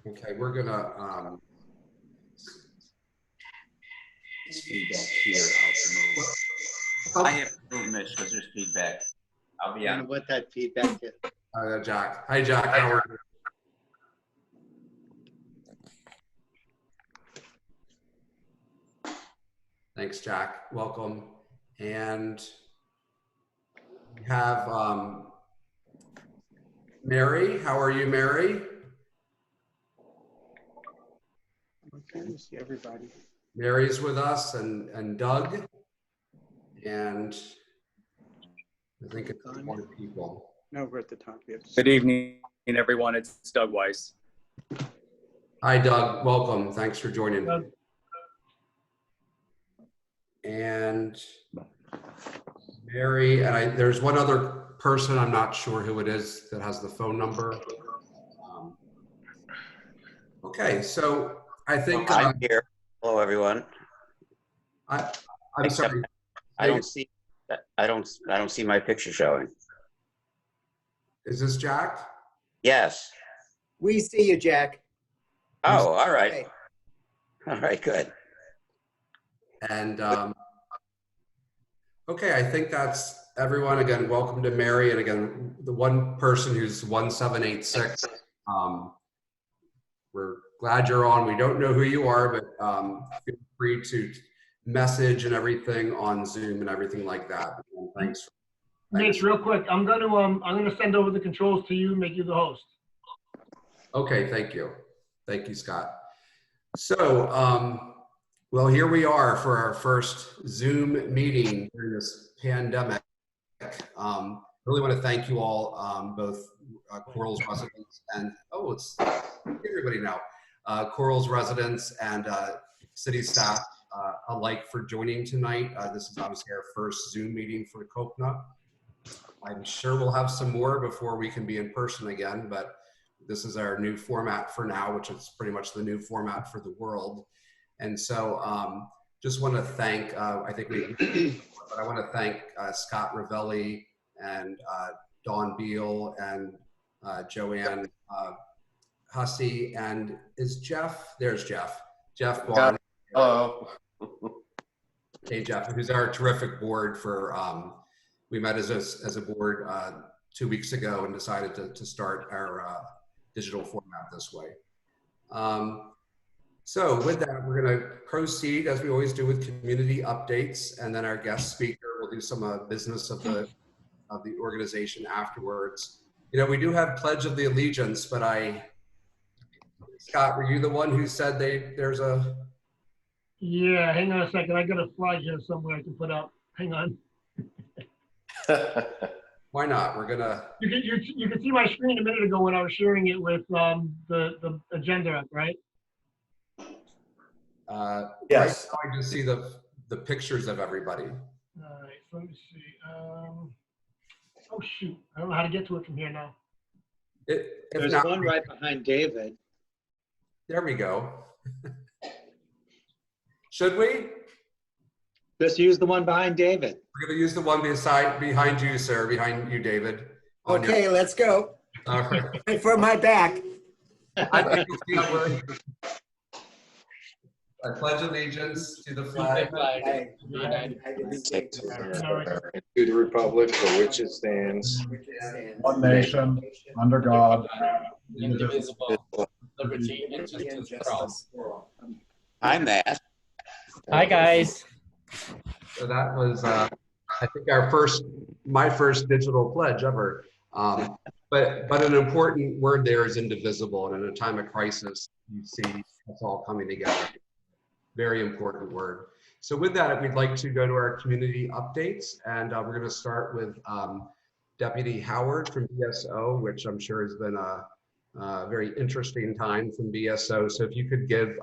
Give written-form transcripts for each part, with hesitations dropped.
Okay, we're gonna feedback here. I have to move, Mitch, because there's feedback. I'll be I on. don't know what that feedback is. Jack. Hi, Jack. How are you? Thanks, Jack. Welcome. And we have Mary. How are you, Mary? I'm trying to see everybody. Mary's with us, and Doug, and I think it's more people. No, we're at the top. Good evening, everyone. It's Doug Weiss. Hi, Doug. Welcome. Thanks for joining. Doug. And Mary, and there's one other person, I'm not sure who it is, that has the phone number. Okay, so I think I'm here. Hello, everyone. I'm sorry. I don't see that. I don't see my picture showing. Is this Jack? Yes. We see you, Jack. Oh, all right. All right, good. And okay, I think that's everyone. Again, welcome to Mary. And again, the one person who's 1786. We're glad you're on. We don't know who you are, but feel free to message and everything on Zoom and everything like that. And thanks. Mitch, real quick, I'm gonna send over the controls to you, make you the host. Okay, thank you. Thank you, Scott. So, well, here we are for our first Zoom meeting during this pandemic. Really want to thank you all, both Coral's residents and, oh, it's everybody now, Coral's residents and city staff alike for joining tonight. This is obviously our first Zoom meeting for COPNA. I'm sure we'll have some more before we can be in person again, but this is our new format for now, which is pretty much the new format for the world. And so just want to thank, I want to thank Scott Ravelli and Dawn Beal and Joanne Hussey, and is Jeff, there's Jeff Barnes. Hello. Hey, Jeff, who's our terrific board for, we met as a board 2 weeks ago and decided to start our digital format this way. So with that, we're going to proceed as we always do with community updates, and then our guest speaker will do some business of the organization afterwards. You know, we do have Pledge of the Allegiance, but Scott, were you the one who said there's a? Yeah, hang on a second. I got a slide here somewhere I can put up. Hang on. Why not? We're gonna. You can see my screen a minute ago when I was sharing it with the agenda up, right? Yes. Right now I just see the pictures of everybody. All right, so let me see. Oh shoot, I don't know how to get to it from here now. There's one right behind David. There we go. Should we? Just use the one behind David. We're going to use the one behind you, sir, behind you, David. Okay, let's go. All right. For my back. I think you'll see where I pledge allegiance to the flag. To the republic for which it stands, one nation, under God, indivisible, liberty and justice for all. I'm Matt. Hi, guys. So that was, I think, my first digital pledge ever. But an important word there is indivisible, and in a time of crisis, you see it's all coming together. Very important word. So with that, we'd like to go to our community updates, and we're going to start with Deputy Howard from BSO, which I'm sure has been a very interesting time from BSO. So if you could give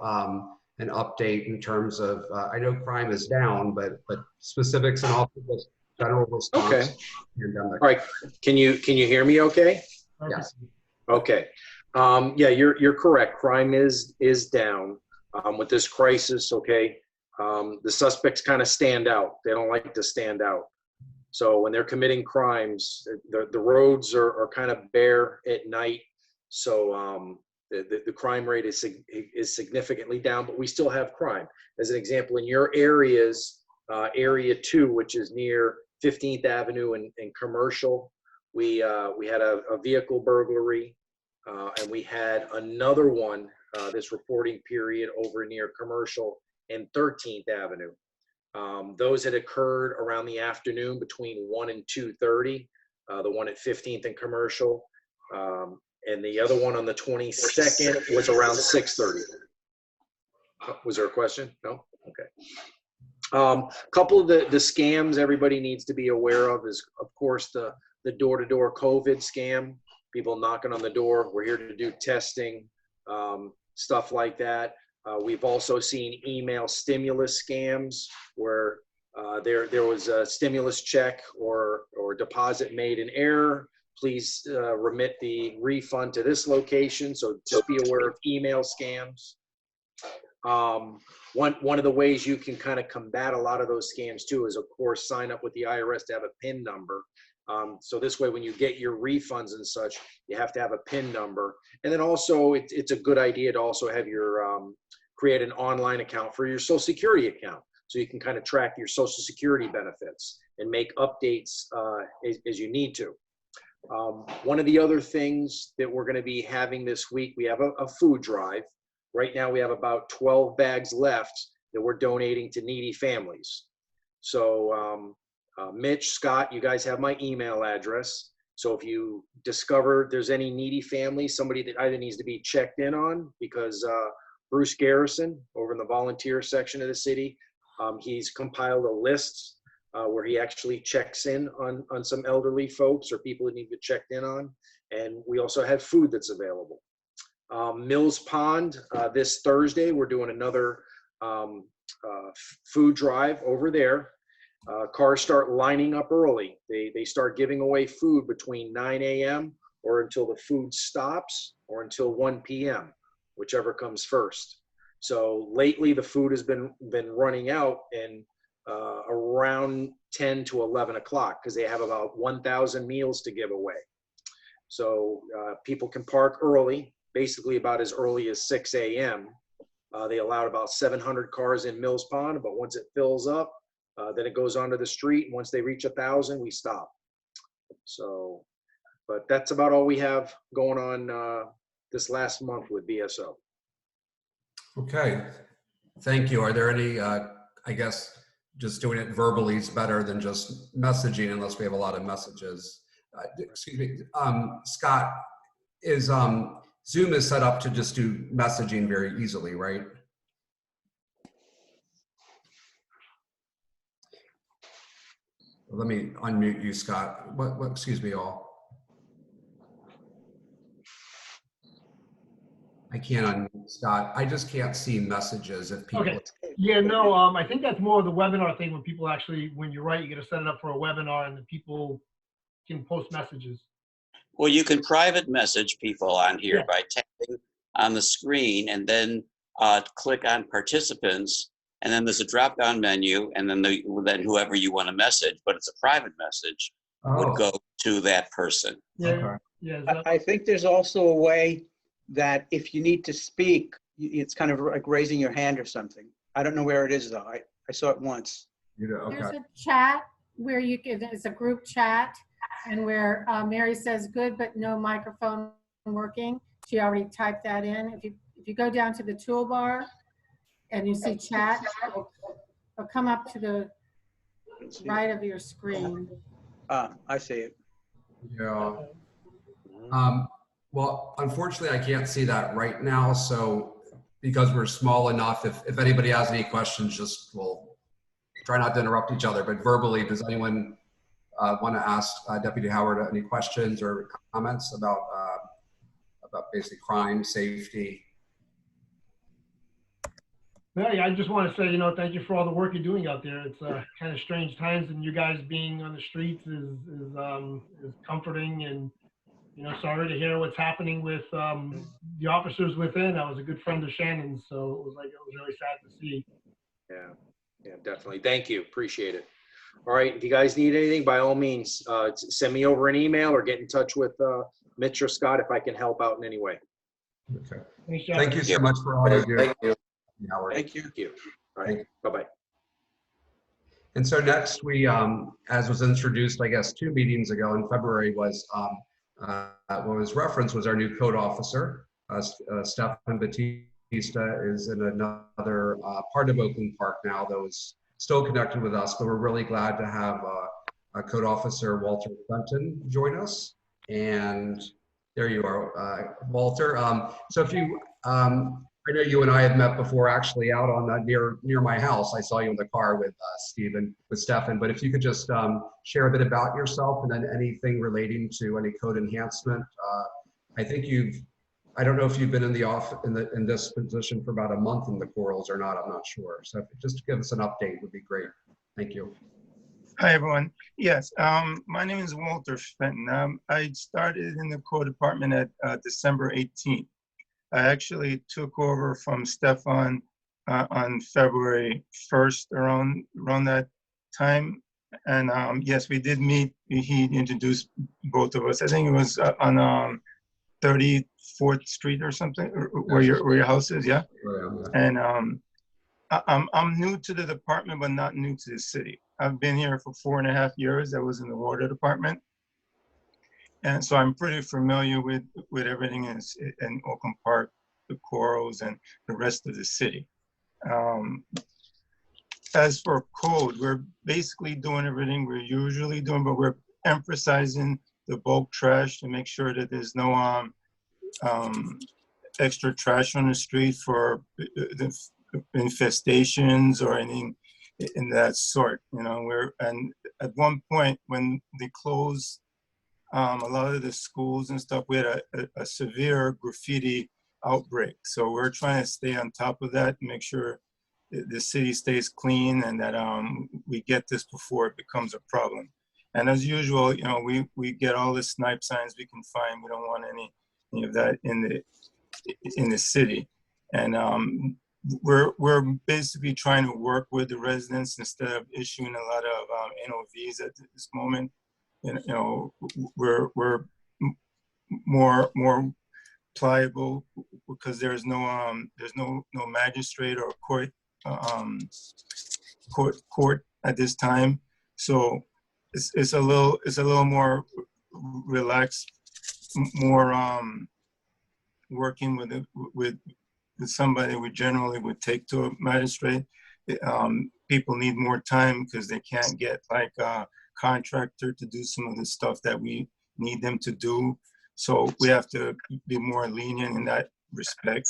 an update in terms of, I know crime is down, but specifics and also just general response. Okay. To the pandemic. All right. Can you hear me okay? Yes. Okay. Yeah, you're correct. Crime is down with this crisis. Okay. The suspects kind of stand out. They don't like to stand out. So when they're committing crimes, the roads are kind of bare at night. So The crime rate is significantly down, but we still have crime. As an example, in your areas, area 2, which is near 15th Avenue and Commercial, we had a vehicle burglary, and we had another one this reporting period over near Commercial and 13th Avenue. Those had occurred around the afternoon between 1 and 2:30. The one at 15th and Commercial, and the other one on the 22nd was around 6:30. Was there a question? No? Okay. Couple of the scams everybody needs to be aware of is, of course, the door-to-door COVID scam. People knocking on the door. We're here to do testing, stuff like that. We've also seen email stimulus scams where there was a stimulus check or deposit made in error. Please remit the refund to this location. So just be aware of email scams. One of the ways you can kind of combat a lot of those scams too is, of course, sign up with the IRS to have a PIN number. So this way, when you get your refunds and such, you have to have a PIN number. And then also, it's a good idea to also have your create an online account for your Social Security account, so you can kind of track your Social Security benefits and make updates as you need to. One of the other things that we're going to be having this week, we have a food drive. Right now, we have about 12 bags left that we're donating to needy families. So Mitch, Scott, you guys have my email address. So if you discover there's any needy family, somebody that either needs to be checked in on, because Bruce Garrison over in the volunteer section of the city, he's compiled a list where he actually checks in on some elderly folks or people that need to be checked in on. And we also have food that's available. Mills Pond, this Thursday, we're doing another food drive over there. Cars start lining up early. They start giving away food between 9 a.m. or until the food stops, or until 1 p.m., whichever comes first. So lately the food has been running out in around 10 to 11 o'clock, because they have about 1,000 meals to give away. So people can park early, basically about as early as 6 a.m. They allowed about 700 cars in Mills Pond, but once it fills up, then it goes onto the street. And once they reach 1,000, we stop. So, but that's about all we have going on this last month with BSO. Okay, thank you. Are there any, I guess, just doing it verbally is better than just messaging, unless we have a lot of messages. Excuse me, Scott, is Zoom is set up to just do messaging very easily, right? Let me unmute you, Scott. What, excuse me, all. I can't unmute Scott. I just can't see messages if people. Okay. Yeah, no, I think that's more of the webinar thing, when people actually, when you're right, you got to set it up for a webinar and the people can post messages. Well, you can private message people on here by tapping on the screen and then click on participants, and then there's a drop-down menu, and then then whoever you want to message, but it's a private message, would go to that person. Yeah, Okay. yeah. I think there's also a way that if you need to speak, it's kind of like raising your hand or something. I don't know where it is though. I saw it once. You do, okay. There's a chat where you can, it's a group chat, and where Mary says good, but no microphone working. She already typed that in. If you go down to the toolbar and you see chat, it'll come up to the right of your screen. I see it. Yeah. Well, unfortunately, I can't see that right now. So because we're small enough, if anybody has any questions, just we'll try not to interrupt each other. But verbally, does anyone want to ask Deputy Howard any questions or comments about basic crime, safety? Yeah, I just want to say, thank you for all the work you're doing out there. It's kind of strange times, and you guys being on the streets is comforting. And sorry to hear what's happening with the officers within. I was a good friend of Shannon's, so it was really sad to see. Yeah, definitely. Thank you. Appreciate it. All right. If you guys need anything, by all means, send me over an email or get in touch with Mitch or Scott if I can help out in any way. Okay. Thanks, John. Thank you so much for all you do. Thank you. Howard. Thank you. Thank you. All right, bye-bye. And so next we, as was introduced, I guess, 2 meetings ago in February was, what was referenced was our new code officer. Stefan Batista is in another part of Oakland Park now, though is still connected with us, but we're really glad to have code officer Walter Fenton join us. And there you are, Walter. So if you, I know you and I have met before, actually out on near my house. I saw you in the car with Stefan. But if you could just share a bit about yourself and then anything relating to any code enhancement. I think I don't know if you've been in this position for about a month in the Corals or not. I'm not sure. So if just give us an update would be great. Thank you. Hi, everyone. Yes, my name is Walter Fenton. I started in the code department at December 18th. I actually took over from Stefan on February 1st, around that time. And yes, we did meet. He introduced both of us. I think it was on 34th Street or something, where your house is, yeah? And I'm new to the department, but not new to the city. I've been here for 4.5 years. I was in the water department. And so I'm pretty familiar with everything in Oakland Park, the Corals, and the rest of the city. As for code, we're basically doing everything we're usually doing, but we're emphasizing the bulk trash to make sure that there's no extra trash on the street for the infestations or anything in that sort. You know, and at one point when they closed a lot of the schools and stuff, we had a severe graffiti outbreak. So we're trying to stay on top of that and make sure the city stays clean and that we get this before it becomes a problem. And as usual, you know, we get all the snipe signs we can find. We don't want any of that in the city. And we're basically trying to work with the residents instead of issuing a lot of NOVs at this moment. You know, we're more pliable because there's no magistrate or court at this time. So it's a little more relaxed, more working with somebody we generally would take to a magistrate. People need more time because they can't get like a contractor to do some of the stuff that we need them to do. So we have to be more lenient in that respect.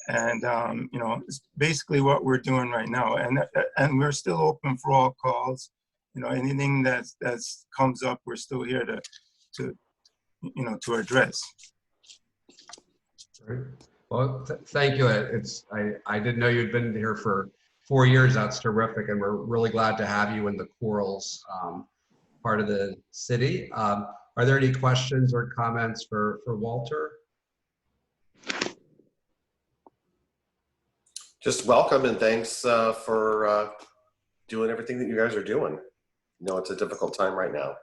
And you know, it's basically what we're doing right now. And we're still open for all calls. You know, anything that's comes up, we're still here to address. Great. Well, thank you. I didn't know you'd been here for 4 years. That's terrific, and we're really glad to have you in the Corals part of the city. Are there any questions or comments for Walter? Just welcome and thanks for doing everything that you guys are doing. You know, it's a difficult time right now.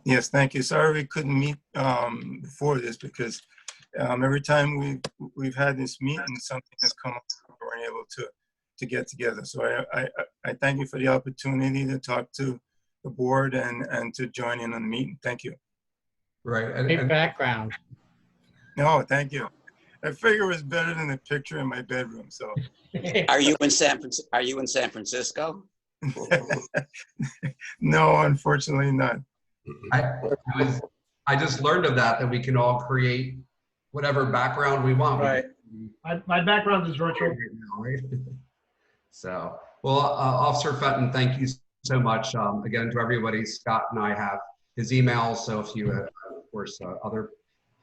Yes, thank you. Sorry we couldn't meet before this because every time we've had this meeting, something has come up. We weren't able to get together. So I thank you for the opportunity to talk to the board and to join in on the meeting. Thank you. Right. Great background. No, thank you. I figure it was better than the picture in my bedroom. So. Are you in San Francisco? No, unfortunately not. I just learned of that we can all create whatever background we want. Right. My background is virtual. So, well, Officer Fenton, thank you so much. Again, to everybody, Scott and I have his email. So if you, of course, other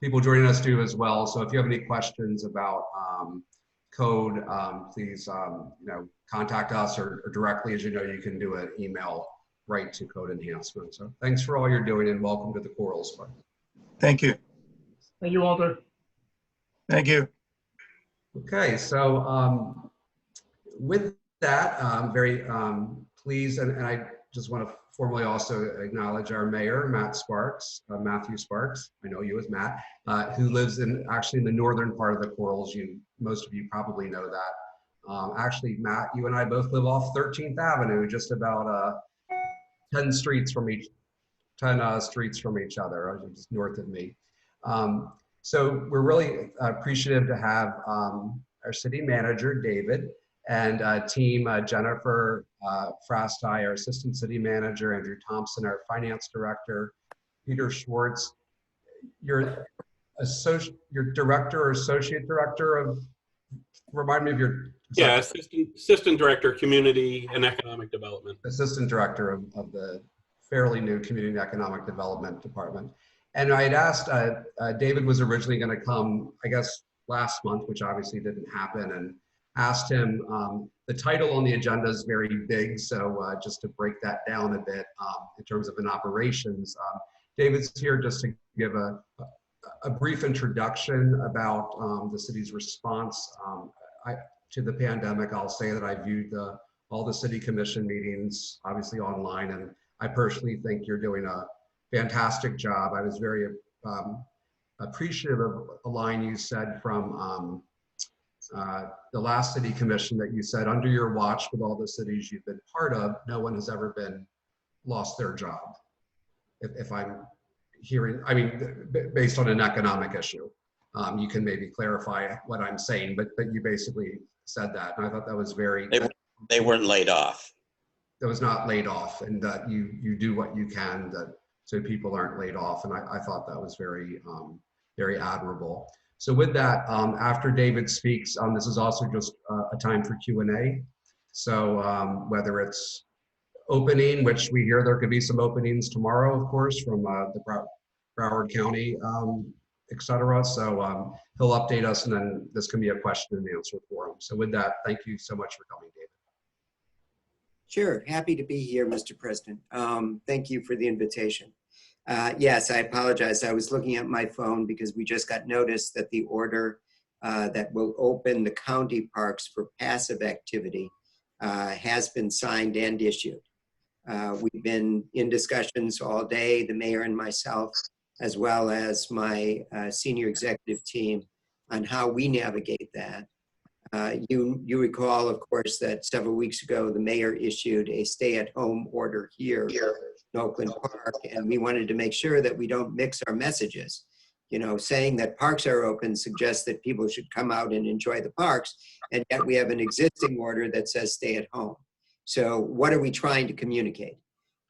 people joining us do as well. So if you have any questions about code, please, contact us or directly, as you know, you can do an email right to Code Enhancement. So thanks for all you're doing and welcome to the Corals. Thank you. Thank you, Walter. Thank you. Okay, so with that, I'm very pleased, and I just want to formally also acknowledge our mayor, Matthew Sparks. I know you as Matt, who lives actually in the northern part of the Corals. Most of you probably know that. Actually, Matt, you and I both live off 13th Avenue, just about 10 streets from each other, just north of me. So we're really appreciative to have our city manager, David, and team, Jennifer Frastai, our assistant city manager, Andrew Thompson, our finance director, Peter Schwartz, your director or associate director of, remind me of your. Yeah, assistant director, community and economic development. Assistant director of the fairly new community and economic development department. And I had asked, David was originally going to come, I guess, last month, which obviously didn't happen, and asked him, the title on the agenda is very big, so just to break that down a bit in terms of an operations, David's here just to give a brief introduction about the city's response to the pandemic. I'll say that I viewed all the city commission meetings, obviously online, and I personally think you're doing a fantastic job. I was very appreciative of a line you said from the last city commission, that you said, under your watch with all the cities you've been part of, no one has ever lost their job. If I'm hearing, I mean, based on an economic issue. You can maybe clarify what I'm saying, but you basically said that. And I thought that was very. They weren't laid off. That was not laid off, and that you do what you can so people aren't laid off. And I thought that was very, very admirable. So with that, after David speaks, this is also just a time for Q&A. So whether it's opening, which we hear there could be some openings tomorrow, of course, from the Broward County, et cetera. So he'll update us, and then this can be a question and answer for him. So with that, thank you so much for coming, David. Sure, happy to be here, Mr. President. Thank you for the invitation. Yes, I apologize. I was looking at my phone because we just got notice that the order that will open the county parks for passive activity has been signed and issued. We've been in discussions all day, the mayor and myself, as well as my senior executive team, on how we navigate that. You recall, of course, that several weeks ago, the mayor issued a stay-at-home order here in Oakland Park, and we wanted to make sure that we don't mix our messages. You know, saying that parks are open suggests that people should come out and enjoy the parks, and yet we have an existing order that says stay at home. So what are we trying to communicate?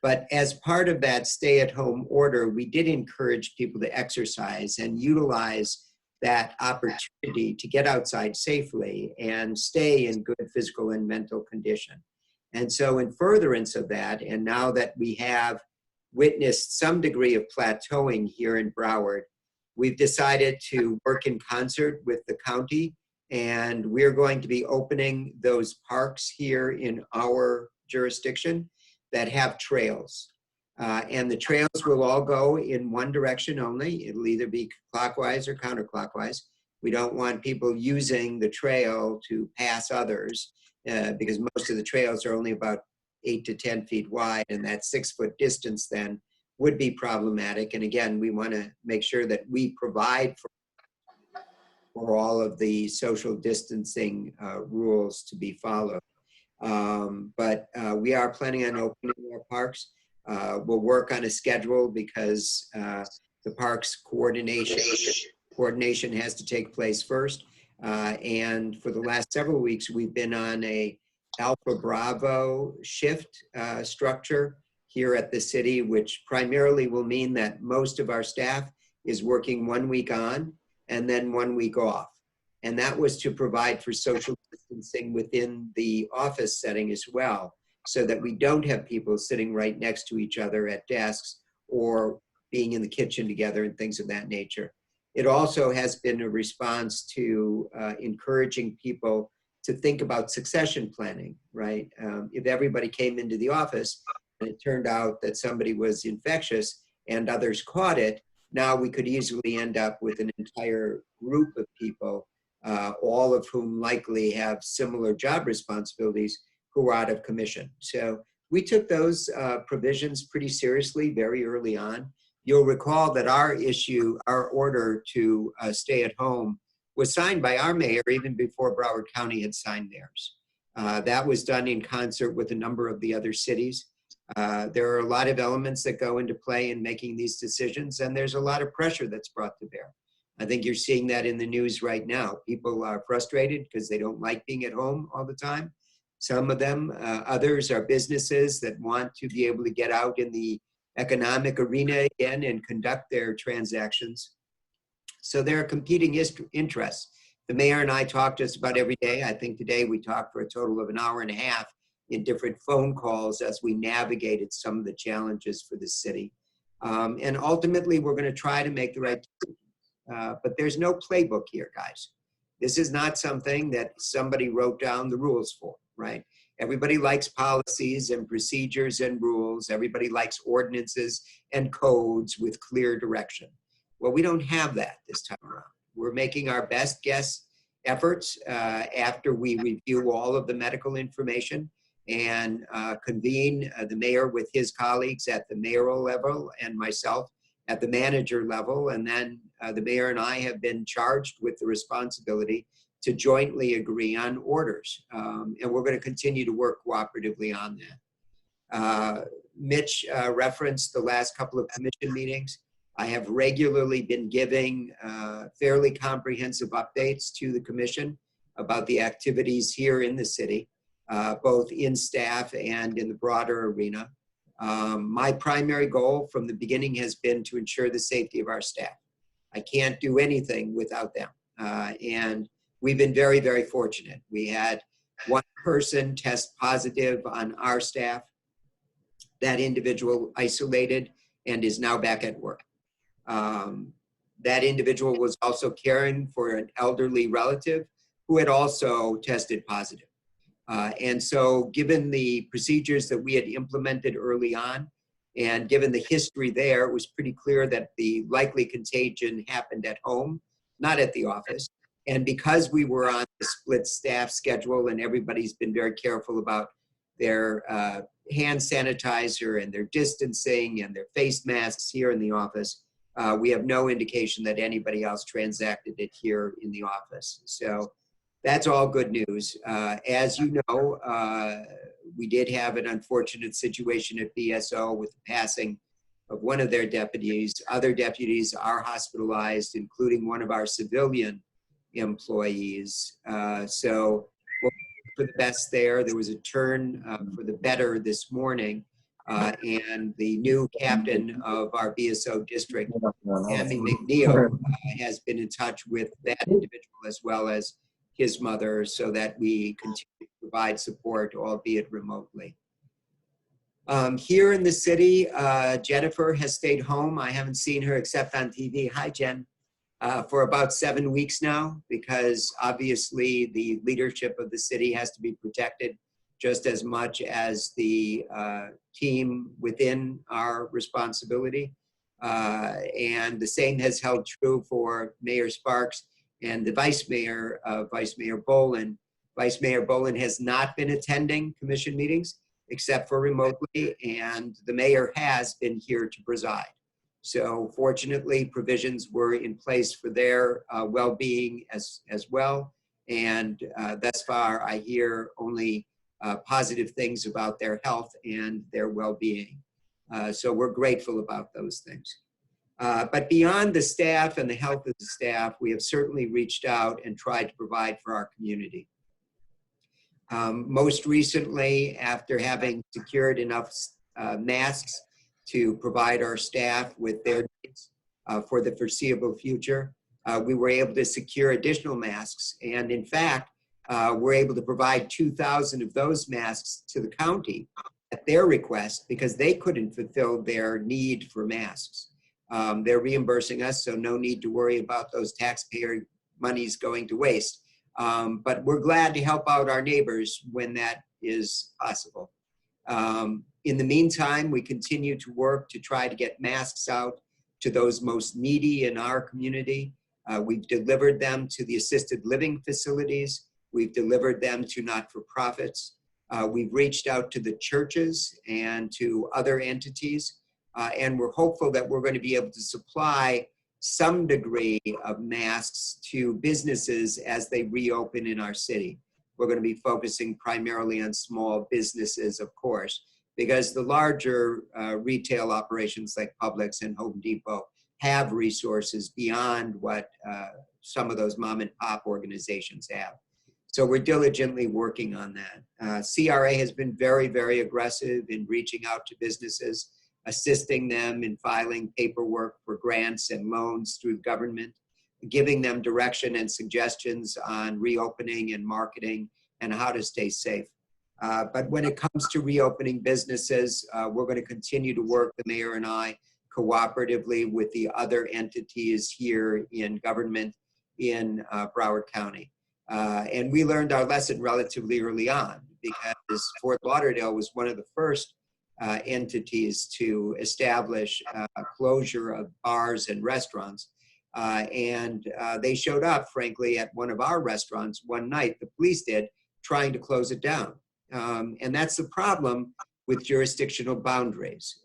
But as part of that stay-at-home order, we did encourage people to exercise and utilize that opportunity to get outside safely and stay in good physical and mental condition. And so in furtherance of that, and now that we have witnessed some degree of plateauing here in Broward, we've decided to work in concert with the county, and we're going to be opening those parks here in our jurisdiction that have trails. And the trails will all go in one direction only. It'll either be clockwise or counterclockwise. We don't want people using the trail to pass others because most of the trails are only about 8 to 10 feet wide, and that 6-foot distance then would be problematic. And again, we want to make sure that we provide for all of the social distancing rules to be followed. But we are planning on opening our parks. We'll work on a schedule because the parks coordination has to take place first. And for the last several weeks, we've been on a Alpha Bravo shift structure here at the city, which primarily will mean that most of our staff is working 1 week on and then 1 week off. And that was to provide for social distancing within the office setting as well, so that we don't have people sitting right next to each other at desks or being in the kitchen together and things of that nature. It also has been a response to encouraging people to think about succession planning, right? If everybody came into the office and it turned out that somebody was infectious and others caught it, now we could easily end up with an entire group of people, all of whom likely have similar job responsibilities, who are out of commission. So we took those provisions pretty seriously very early on. You'll recall that our order to stay at home was signed by our mayor even before Broward County had signed theirs. That was done in concert with a number of the other cities. There are a lot of elements that go into play in making these decisions, and there's a lot of pressure that's brought to bear. I think you're seeing that in the news right now. People are frustrated because they don't like being at home all the time. Some of them, others are businesses that want to be able to get out in the economic arena again and conduct their transactions. So there are competing interests. The mayor and I talk just about every day. I think today we talked for a total of an hour and a half in different phone calls as we navigated some of the challenges for the city. And ultimately, we're going to try to make the right decision. But there's no playbook here, guys. This is not something that somebody wrote down the rules for, right? Everybody likes policies and procedures and rules. Everybody likes ordinances and codes with clear direction. Well, we don't have that this time around. We're making our best guess efforts after we review all of the medical information and convene the mayor with his colleagues at the mayoral level and myself at the manager level. And then the mayor and I have been charged with the responsibility to jointly agree on orders. And we're going to continue to work cooperatively on that. Mitch referenced the last couple of commission meetings. I have regularly been giving fairly comprehensive updates to the commission about the activities here in the city, both in staff and in the broader arena. My primary goal from the beginning has been to ensure the safety of our staff. I can't do anything without them. And we've been very, very fortunate. We had one person test positive on our staff. That individual isolated and is now back at work. That individual was also caring for an elderly relative who had also tested positive. And so given the procedures that we had implemented early on, and given the history there, it was pretty clear that the likely contagion happened at home, not at the office. And because we were on the split staff schedule and everybody's been very careful about their hand sanitizer and their distancing and their face masks here in the office, we have no indication that anybody else transacted it here in the office. So that's all good news. As you know, we did have an unfortunate situation at BSO with the passing of one of their deputies. Other deputies are hospitalized, including one of our civilian employees. So we'll hope for the best there. There was a turn for the better this morning. And the new captain of our BSO district, Andy McNeil, has been in touch with that individual as well as his mother so that we continue to provide support, albeit remotely. Here in the city, Jennifer has stayed home. I haven't seen her except on TV. Hi, Jen. For about 7 weeks now, because obviously the leadership of the city has to be protected just as much as the team within our responsibility. And the same has held true for Mayor Sparks and the Vice Mayor Bolin. Vice Mayor Bolin has not been attending commission meetings except for remotely, and the mayor has been here to preside. So fortunately, provisions were in place for their well-being as well. And thus far, I hear only positive things about their health and their well-being. So we're grateful about those things. But beyond the staff and the health of the staff, we have certainly reached out and tried to provide for our community. Most recently, after having secured enough masks to provide our staff with their needs for the foreseeable future, we were able to secure additional masks. And in fact, we're able to provide 2,000 of those masks to the county at their request because they couldn't fulfill their need for masks. They're reimbursing us, so no need to worry about those taxpayer monies going to waste. But we're glad to help out our neighbors when that is possible. In the meantime, we continue to work to try to get masks out to those most needy in our community. We've delivered them to the assisted living facilities. We've delivered them to not-for-profits. We've reached out to the churches and to other entities, and we're hopeful that we're going to be able to supply some degree of masks to businesses as they reopen in our city. We're going to be focusing primarily on small businesses, of course, because the larger retail operations like Publix and Home Depot have resources beyond what some of those mom and pop organizations have. So we're diligently working on that. CRA has been very, very aggressive in reaching out to businesses, assisting them in filing paperwork for grants and loans through government, giving them direction and suggestions on reopening and marketing and how to stay safe. But when it comes to reopening businesses, we're going to continue to work, the mayor and I, cooperatively with the other entities here in government in Broward County. And we learned our lesson relatively early on, because Fort Lauderdale was one of the first entities to establish closure of bars and restaurants. And they showed up, frankly, at one of our restaurants one night, the police did, trying to close it down. And that's the problem with jurisdictional boundaries.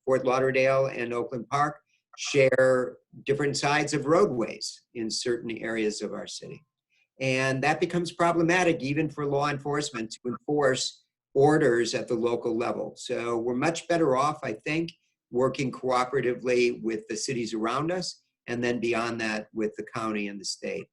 Fort Lauderdale and Oakland Park share different sides of roadways in certain areas of our city. And that becomes problematic even for law enforcement to enforce orders at the local level. So we're much better off, I think, working cooperatively with the cities around us, and then beyond that with the county and the state.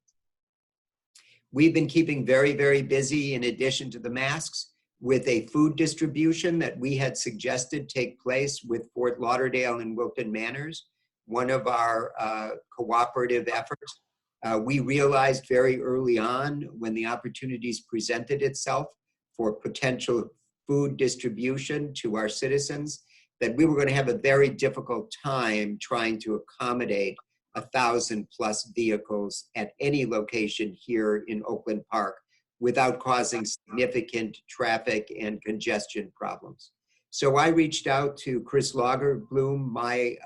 We've been keeping very, very busy, in addition to the masks, with a food distribution that we had suggested take place with Fort Lauderdale and Wilton Manors, one of our cooperative efforts. We realized very early on, when the opportunities presented itself for potential food distribution to our citizens, that we were going to have a very difficult time trying to accommodate 1,000+ vehicles at any location here in Oakland Park without causing significant traffic and congestion problems. So I reached out to Chris Lagerbloom, my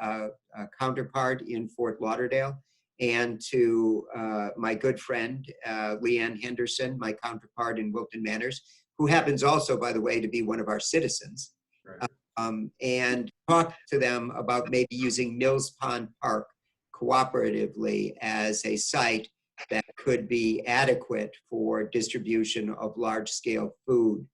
counterpart in Fort Lauderdale, and to my good friend, Leanne Henderson, my counterpart in Wilton Manors, who happens also, by the way, to be one of our citizens, right. And talked to them about maybe using Mills Pond Park cooperatively as a site that could be adequate for distribution of large-scale food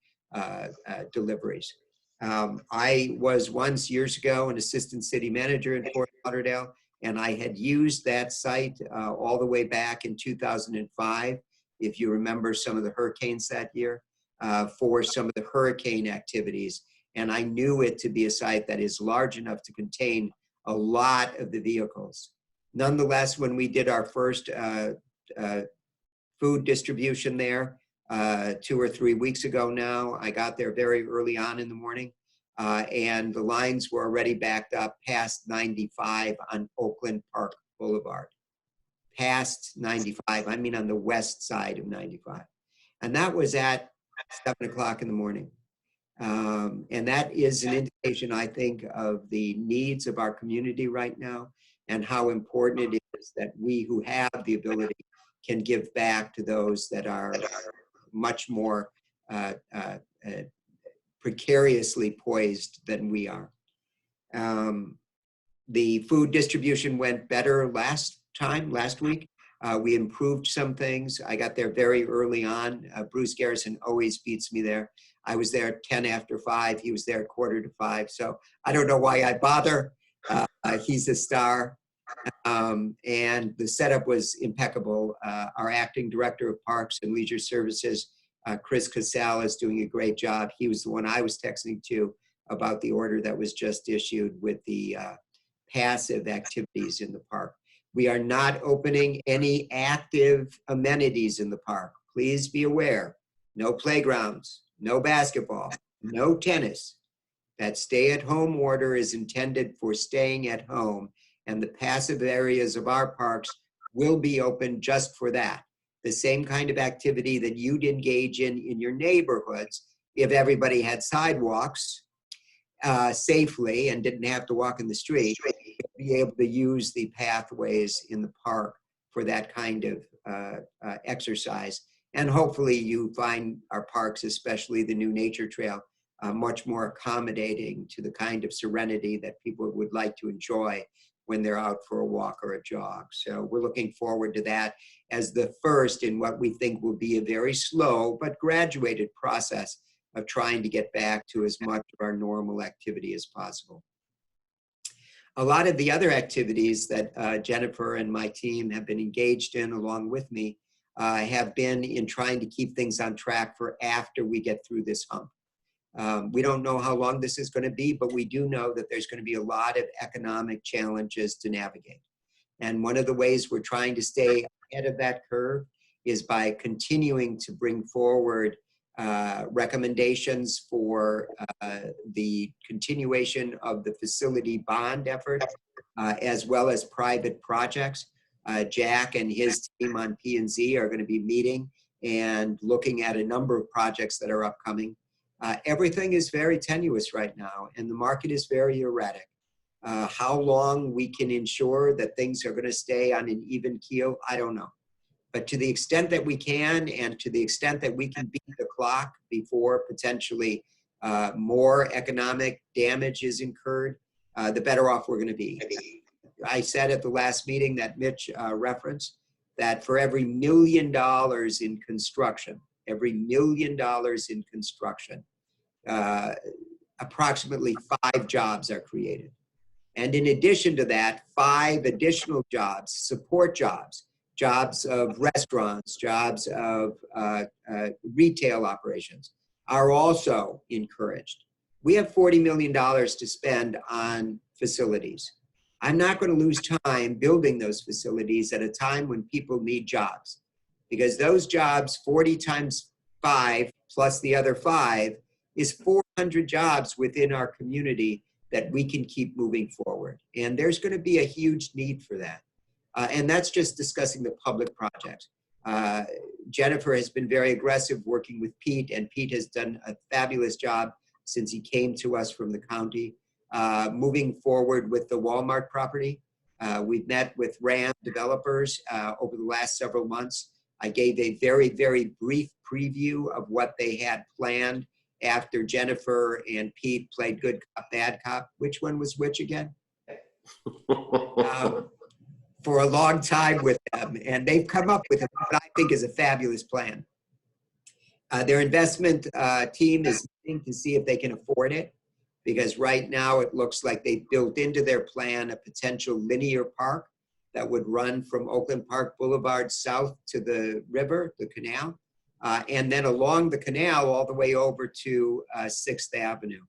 deliveries. I was once, years ago, an assistant city manager in Fort Lauderdale, and I had used that site all the way back in 2005, if you remember some of the hurricanes that year, for some of the hurricane activities. And I knew it to be a site that is large enough to contain a lot of the vehicles. Nonetheless, when we did our first food distribution there 2 or 3 weeks ago now, I got there very early on in the morning, and the lines were already backed up past 95 on Oakland Park Boulevard. Past 95, I mean on the west side of 95. And that was at 7 o'clock in the morning. And that is an indication, I think, of the needs of our community right now, and how important it is that we who have the ability can give back to those that are much more precariously poised than we are. The food distribution went better last week. We improved some things. I got there very early on. Bruce Garrison always beats me there. I was there at 10 after 5. He was there at 4:45. So I don't know why I bother. He's a star. And the setup was impeccable. Our acting director of Parks and Leisure Services, Chris Casal, is doing a great job. He was the one I was texting to about the order that was just issued with the passive activities in the park. We are not opening any active amenities in the park. Please be aware. No playgrounds, no basketball, no tennis. That stay-at-home order is intended for staying at home, and the passive areas of our parks will be open just for that. The same kind of activity that you'd engage in your neighborhoods if everybody had sidewalks safely and didn't have to walk in the street, be able to use the pathways in the park for that kind of exercise. And hopefully you find our parks, especially the new nature trail, much more accommodating to the kind of serenity that people would like to enjoy when they're out for a walk or a jog. So we're looking forward to that as the first in what we think will be a very slow but graduated process of trying to get back to as much of our normal activity as possible. A lot of the other activities that Jennifer and my team have been engaged in along with me have been in trying to keep things on track for after we get through this hump. We don't know how long this is going to be, but we do know that there's going to be a lot of economic challenges to navigate. And one of the ways we're trying to stay ahead of that curve is by continuing to bring forward recommendations for the continuation of the facility bond effort, as well as private projects. Jack and his team on P&Z are going to be meeting and looking at a number of projects that are upcoming. Everything is very tenuous right now, and the market is very erratic. How long we can ensure that things are going to stay on an even keel, I don't know. But to the extent that we can, and to the extent that we can beat the clock before potentially more economic damage is incurred, the better off we're going to be. I said at the last meeting that Mitch referenced that for every $1 million in construction, approximately 5 jobs are created. And in addition to that, 5 additional jobs, support jobs, jobs of restaurants, jobs of retail operations are also encouraged. We have $40 million to spend on facilities. I'm not going to lose time building those facilities at a time when people need jobs, because those jobs, 40 times 5 plus the other 5, is 400 jobs within our community that we can keep moving forward. And there's going to be a huge need for that. And that's just discussing the public projects. Jennifer has been very aggressive working with Pete, and Pete has done a fabulous job since he came to us from the county. Moving forward with the Walmart property, we've met with RAM developers over the last several months. I gave a very, very brief preview of what they had planned after Jennifer and Pete played good cop, bad cop. Which one was which again? For a long time with them, and they've come up with what I think is a fabulous plan. Their investment team is looking to see if they can afford it, because right now it looks like they've built into their plan a potential linear park that would run from Oakland Park Boulevard south to the river, the canal, and then along the canal all the way over to 6th Avenue.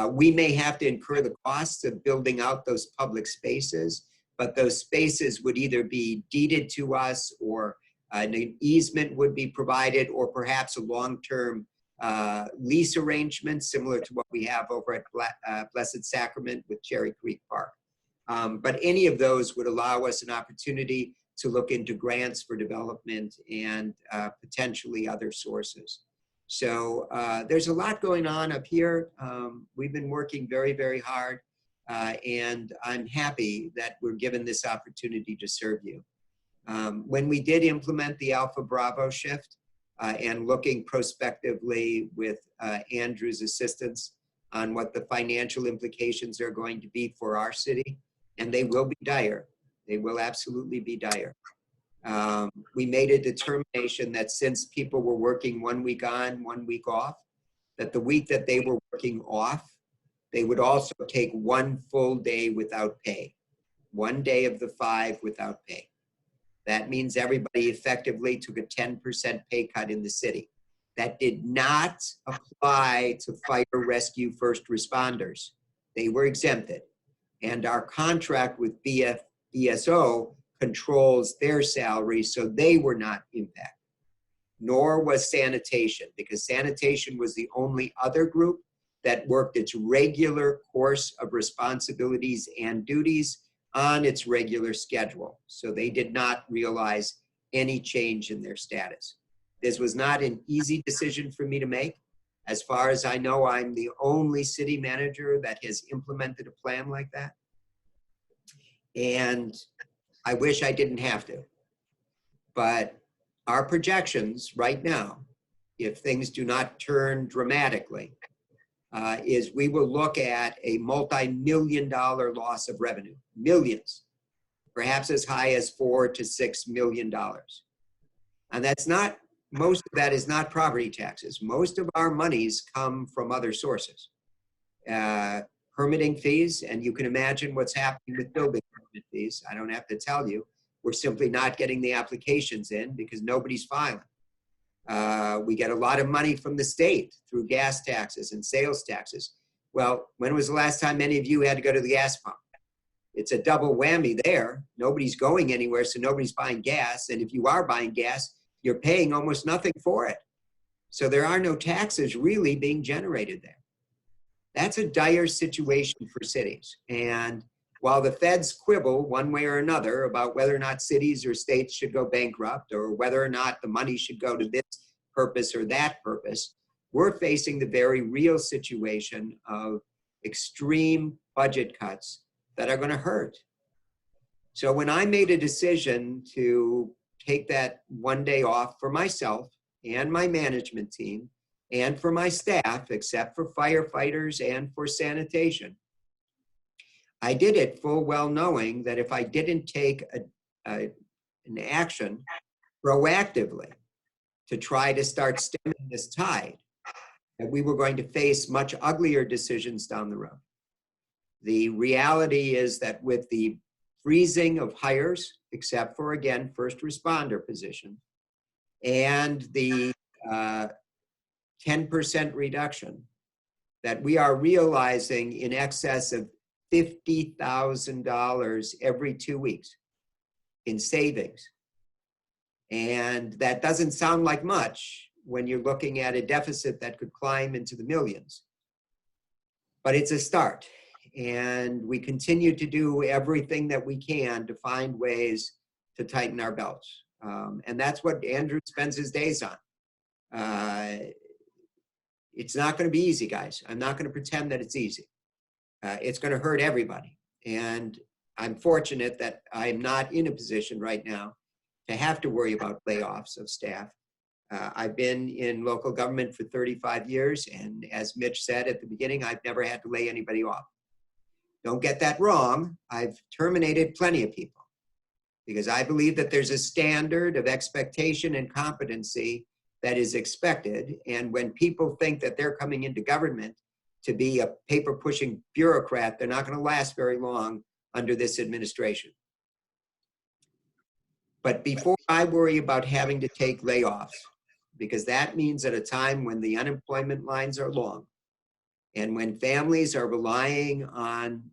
We may have to incur the costs of building out those public spaces, but those spaces would either be deeded to us, or an easement would be provided, or perhaps a long-term lease arrangement similar to what we have over at Blessed Sacrament with Cherry Creek Park. But any of those would allow us an opportunity to look into grants for development and potentially other sources. So there's a lot going on up here. We've been working very, very hard, and I'm happy that we're given this opportunity to serve you. When we did implement the Alpha Bravo shift, and looking prospectively with Andrew's assistance on what the financial implications are going to be for our city, and they will be dire. They will absolutely be dire. We made a determination that since people were working 1 week on, 1 week off, that the week that they were working off, they would also take 1 full day without pay. 1 day of the 5 without pay. That means everybody effectively took a 10% pay cut in the city. That did not apply to fire, rescue, first responders. They were exempted. And our contract with BSO controls their salary, so they were not impacted. Nor was sanitation, because sanitation was the only other group that worked its regular course of responsibilities and duties on its regular schedule. So they did not realize any change in their status. This was not an easy decision for me to make. As far as I know, I'm the only city manager that has implemented a plan like that. And I wish I didn't have to. But our projections right now, if things do not turn dramatically, is we will look at a multi-million-dollar loss of revenue, millions, perhaps as high as $4 to $6 million. And that's not, most of that is not property taxes. Most of our monies come from other sources. Permitting fees, and you can imagine what's happening with building permit fees. I don't have to tell you, we're simply not getting the applications in because nobody's filing. We get a lot of money from the state through gas taxes and sales taxes. Well, when was the last time any of you had to go to the gas pump? It's a double whammy there. Nobody's going anywhere, so nobody's buying gas. And if you are buying gas, you're paying almost nothing for it. So there are no taxes really being generated there. That's a dire situation for cities. And while the feds quibble one way or another about whether or not cities or states should go bankrupt or whether or not the money should go to this purpose or that purpose, we're facing the very real situation of extreme budget cuts that are going to hurt. So when I made a decision to take that one day off for myself and my management team and for my staff, except for firefighters and for sanitation, I did it full well knowing that if I didn't take an action proactively to try to start stemming this tide, that we were going to face much uglier decisions down the road. The reality is that with the freezing of hires, except for, again, first responder position, and the 10% reduction, that we are realizing in excess of $50,000 every 2 weeks in savings. And that doesn't sound like much when you're looking at a deficit that could climb into the millions. But it's a start. And we continue to do everything that we can to find ways to tighten our belts. And that's what Andrew spends his days on. It's not going to be easy, guys. I'm not going to pretend that it's easy. It's going to hurt everybody. And I'm fortunate that I'm not in a position right now to have to worry about layoffs of staff. I've been in local government for 35 years. And as Mitch said at the beginning, I've never had to lay anybody off. Don't get that wrong. I've terminated plenty of people because I believe that there's a standard of expectation and competency that is expected. And when people think that they're coming into government to be a paper-pushing bureaucrat, they're not going to last very long under this administration. But before I worry about having to take layoffs, because that means at a time when the unemployment lines are long and when families are relying on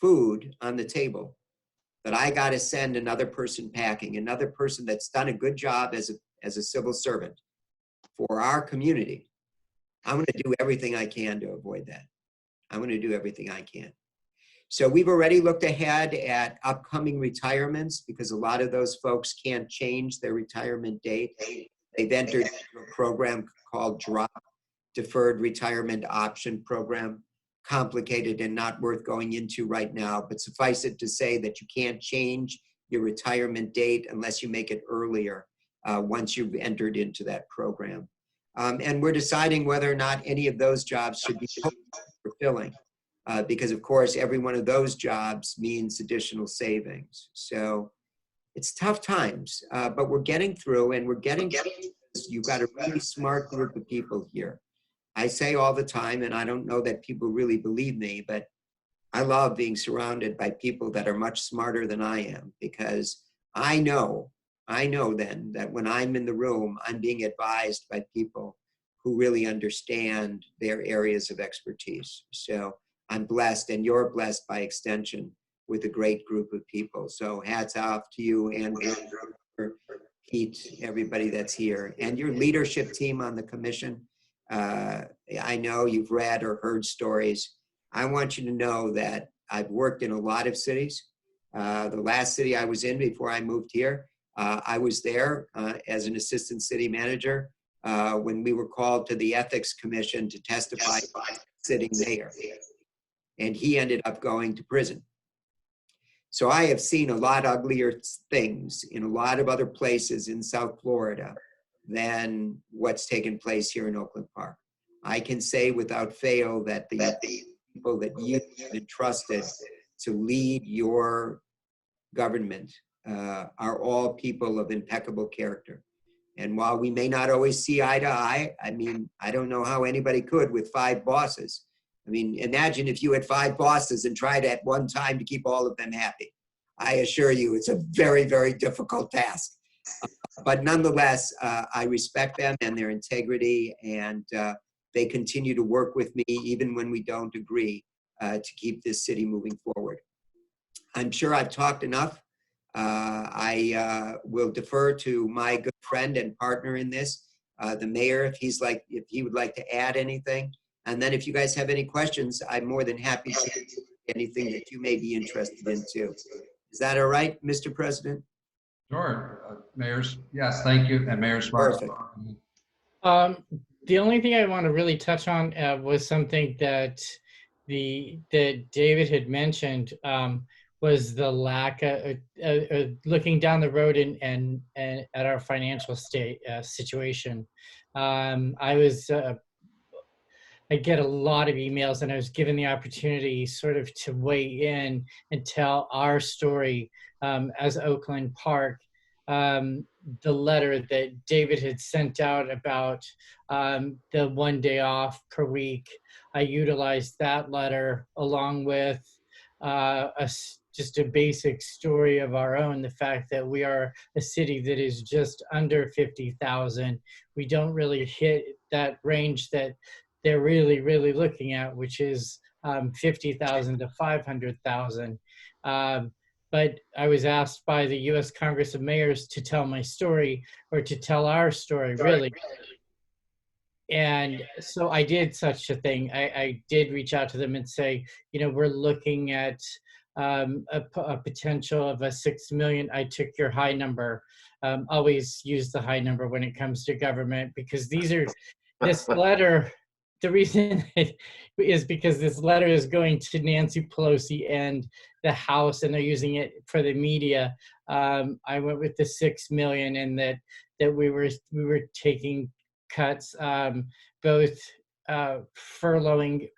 food on the table, that I got to send another person packing, another person that's done a good job as a civil servant for our community. I'm going to do everything I can to avoid that. I'm going to do everything I can. So we've already looked ahead at upcoming retirements because a lot of those folks can't change their retirement date. They've entered into a program called DROP, Deferred Retirement Option Program. Complicated and not worth going into right now, but suffice it to say that you can't change your retirement date unless you make it earlier once you've entered into that program. And we're deciding whether or not any of those jobs should be fulfilling because, of course, every one of those jobs means additional savings. So it's tough times, but we're getting through and we're getting through. You've got a really smart group of people here. I say all the time, and I don't know that people really believe me, but I love being surrounded by people that are much smarter than I am because I know then that when I'm in the room, I'm being advised by people who really understand their areas of expertise. So I'm blessed, and you're blessed by extension with a great group of people. So hats off to you, Andrew, Pete, everybody that's here, and your leadership team on the commission. I know you've read or heard stories. I want you to know that I've worked in a lot of cities. The last city I was in before I moved here, I was there as an assistant city manager when we were called to the ethics commission to testify sitting there. And he ended up going to prison. So I have seen a lot uglier things in a lot of other places in South Florida than what's taken place here in Oakland Park. I can say without fail that the people that you entrusted to lead your government are all people of impeccable character. And while we may not always see eye to eye, I mean, I don't know how anybody could with 5 bosses. I mean, imagine if you had 5 bosses and tried at one time to keep all of them happy. I assure you, it's a very, very difficult task. But nonetheless, I respect them and their integrity, and they continue to work with me even when we don't agree to keep this city moving forward. I'm sure I've talked enough. I will defer to my good friend and partner in this, the mayor, if he would like to add anything. And then if you guys have any questions, I'm more than happy to answer anything that you may be interested in too. Is that all right, Mr. President? Sure. Mayor's, yes, thank you. And Mayor Sparks. Perfect. The only thing I want to really touch on was something that David had mentioned, was the lack of looking down the road and at our financial situation. I get a lot of emails, and I was given the opportunity sort of to weigh in and tell our story as Oakland Park. The letter that David had sent out about the 1 day off per week, I utilized that letter along with just a basic story of our own, the fact that we are a city that is just under 50,000. We don't really hit that range that they're really, really looking at, which is 50,000 to 500,000. But I was asked by the U.S. Congress of Mayors to tell my story, or to tell our story, really. And so I did such a thing. I did reach out to them and say, you know, we're looking at a potential of a 6 million. I took your high number. Always use the high number when it comes to government, because this letter, the reason is because this letter is going to Nancy Pelosi and the House, and they're using it for the media. I went with the 6 million, and that we were taking cuts, both furloughing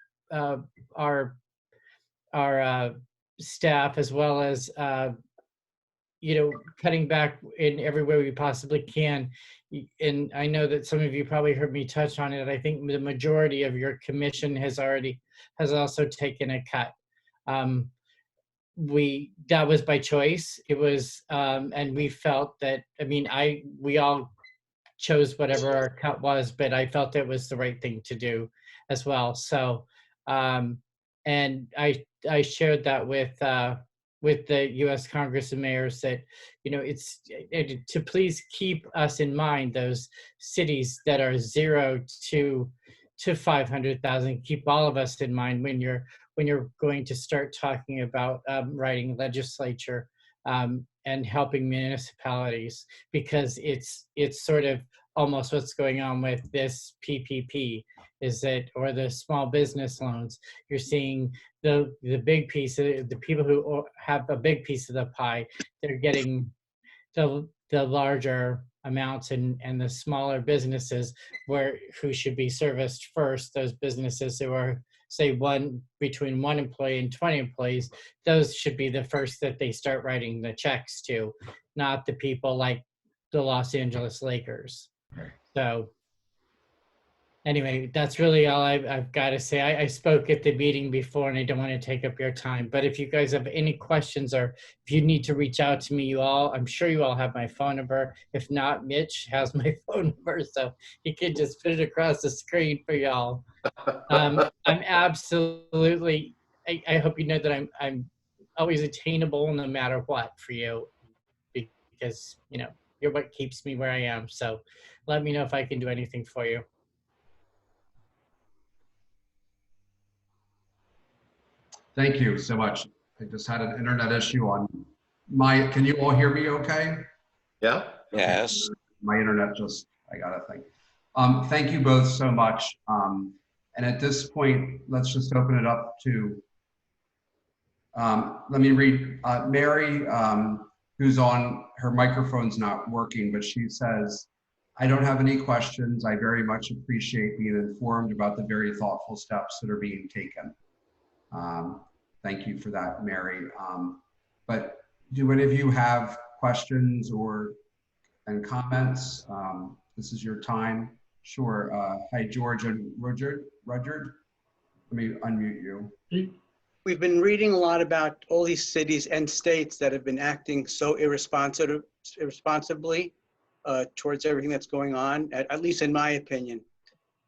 our staff, as well as cutting back in every way we possibly can. And I know that some of you probably heard me touch on it. I think the majority of your commission has also taken a cut. That was by choice. It was, and we felt that, we all chose whatever our cut was, but I felt it was the right thing to do as well. So, and I shared that with the U.S. Congress of Mayors, that, it's to please keep us in mind, those cities that are 0 to 500,000. Keep all of us in mind when you're going to start talking about writing legislature and helping municipalities, because it's sort of almost what's going on with this PPP, or the small business loans. You're seeing the big piece of the people who have a big piece of the pie, they're getting the larger amounts, and the smaller businesses who should be serviced first, those businesses who are, say, between 1 employee and 20 employees, those should be the first that they start writing the checks to, not the people like the Los Angeles Lakers. So anyway, that's really all I've got to say. I spoke at the meeting before, and I don't want to take up your time. But if you guys have any questions, or if you need to reach out to me, I'm sure you all have my phone number. If not, Mitch has my phone number, so he could just put it across the screen for y'all. I'm absolutely, I hope you know that I'm always attainable no matter what for you, because, you're what keeps me where I am. So let me know if I can do anything for you. Thank you so much. I just had an internet issue on can you all hear me okay? Yeah. Yes. My internet I got a thing. Thank you both so much. And at this point, let's just open it up to Let me read, Mary, who's on, her microphone's not working, but she says, I don't have any questions. I very much appreciate being informed about the very thoughtful steps that are being taken. Thank you for that, Mary. But do any of you have questions and comments? This is your time. Sure. Hi, George and Rudyard. Let me unmute you. We've been reading a lot about all these cities and states that have been acting so irresponsibly towards everything that's going on, at least in my opinion.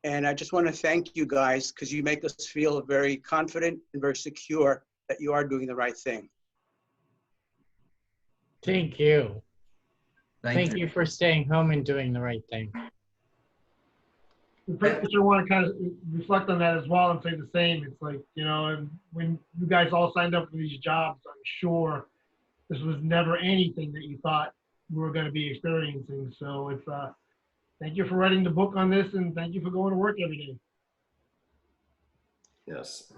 And I just want to thank you guys because you make us feel very confident and very secure that you are doing the right thing. Thank you. Thank you for staying home and doing the right thing. The picture, I want to kind of reflect on that as well and say the same. It's like, you know, and when you guys all signed up for these jobs, I'm sure this was never anything that you thought we were going to be experiencing. So it's, thank you for writing the book on this, and thank you for going to work every day. Yes.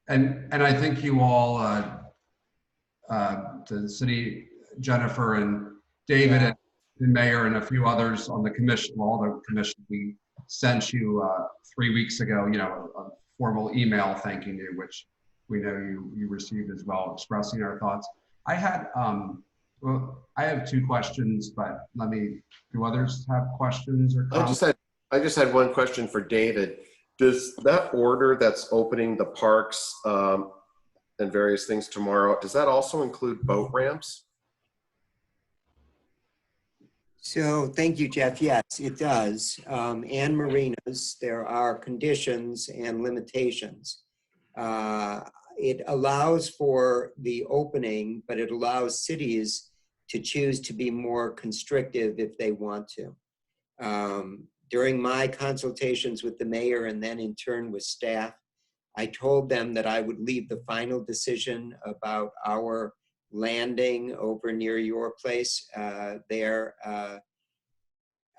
And I think you all, the city, Jennifer and David and the mayor and a few others on the commission, all the commission, we sent you 3 weeks ago, you know, a formal email thanking you, which we know you received as well, expressing our thoughts. I had, well, I have 2 questions, but do others have questions or comments? I just had one question for David. Does that order that's opening the parks and various things tomorrow, does that also include boat ramps? So thank you, Jeff. Yes, it does. And marinas, there are conditions and limitations. It allows for the opening, but it allows cities to choose to be more constrictive if they want to. During my consultations with the mayor and then in turn with staff, I told them that I would leave the final decision about our landing over near your place there.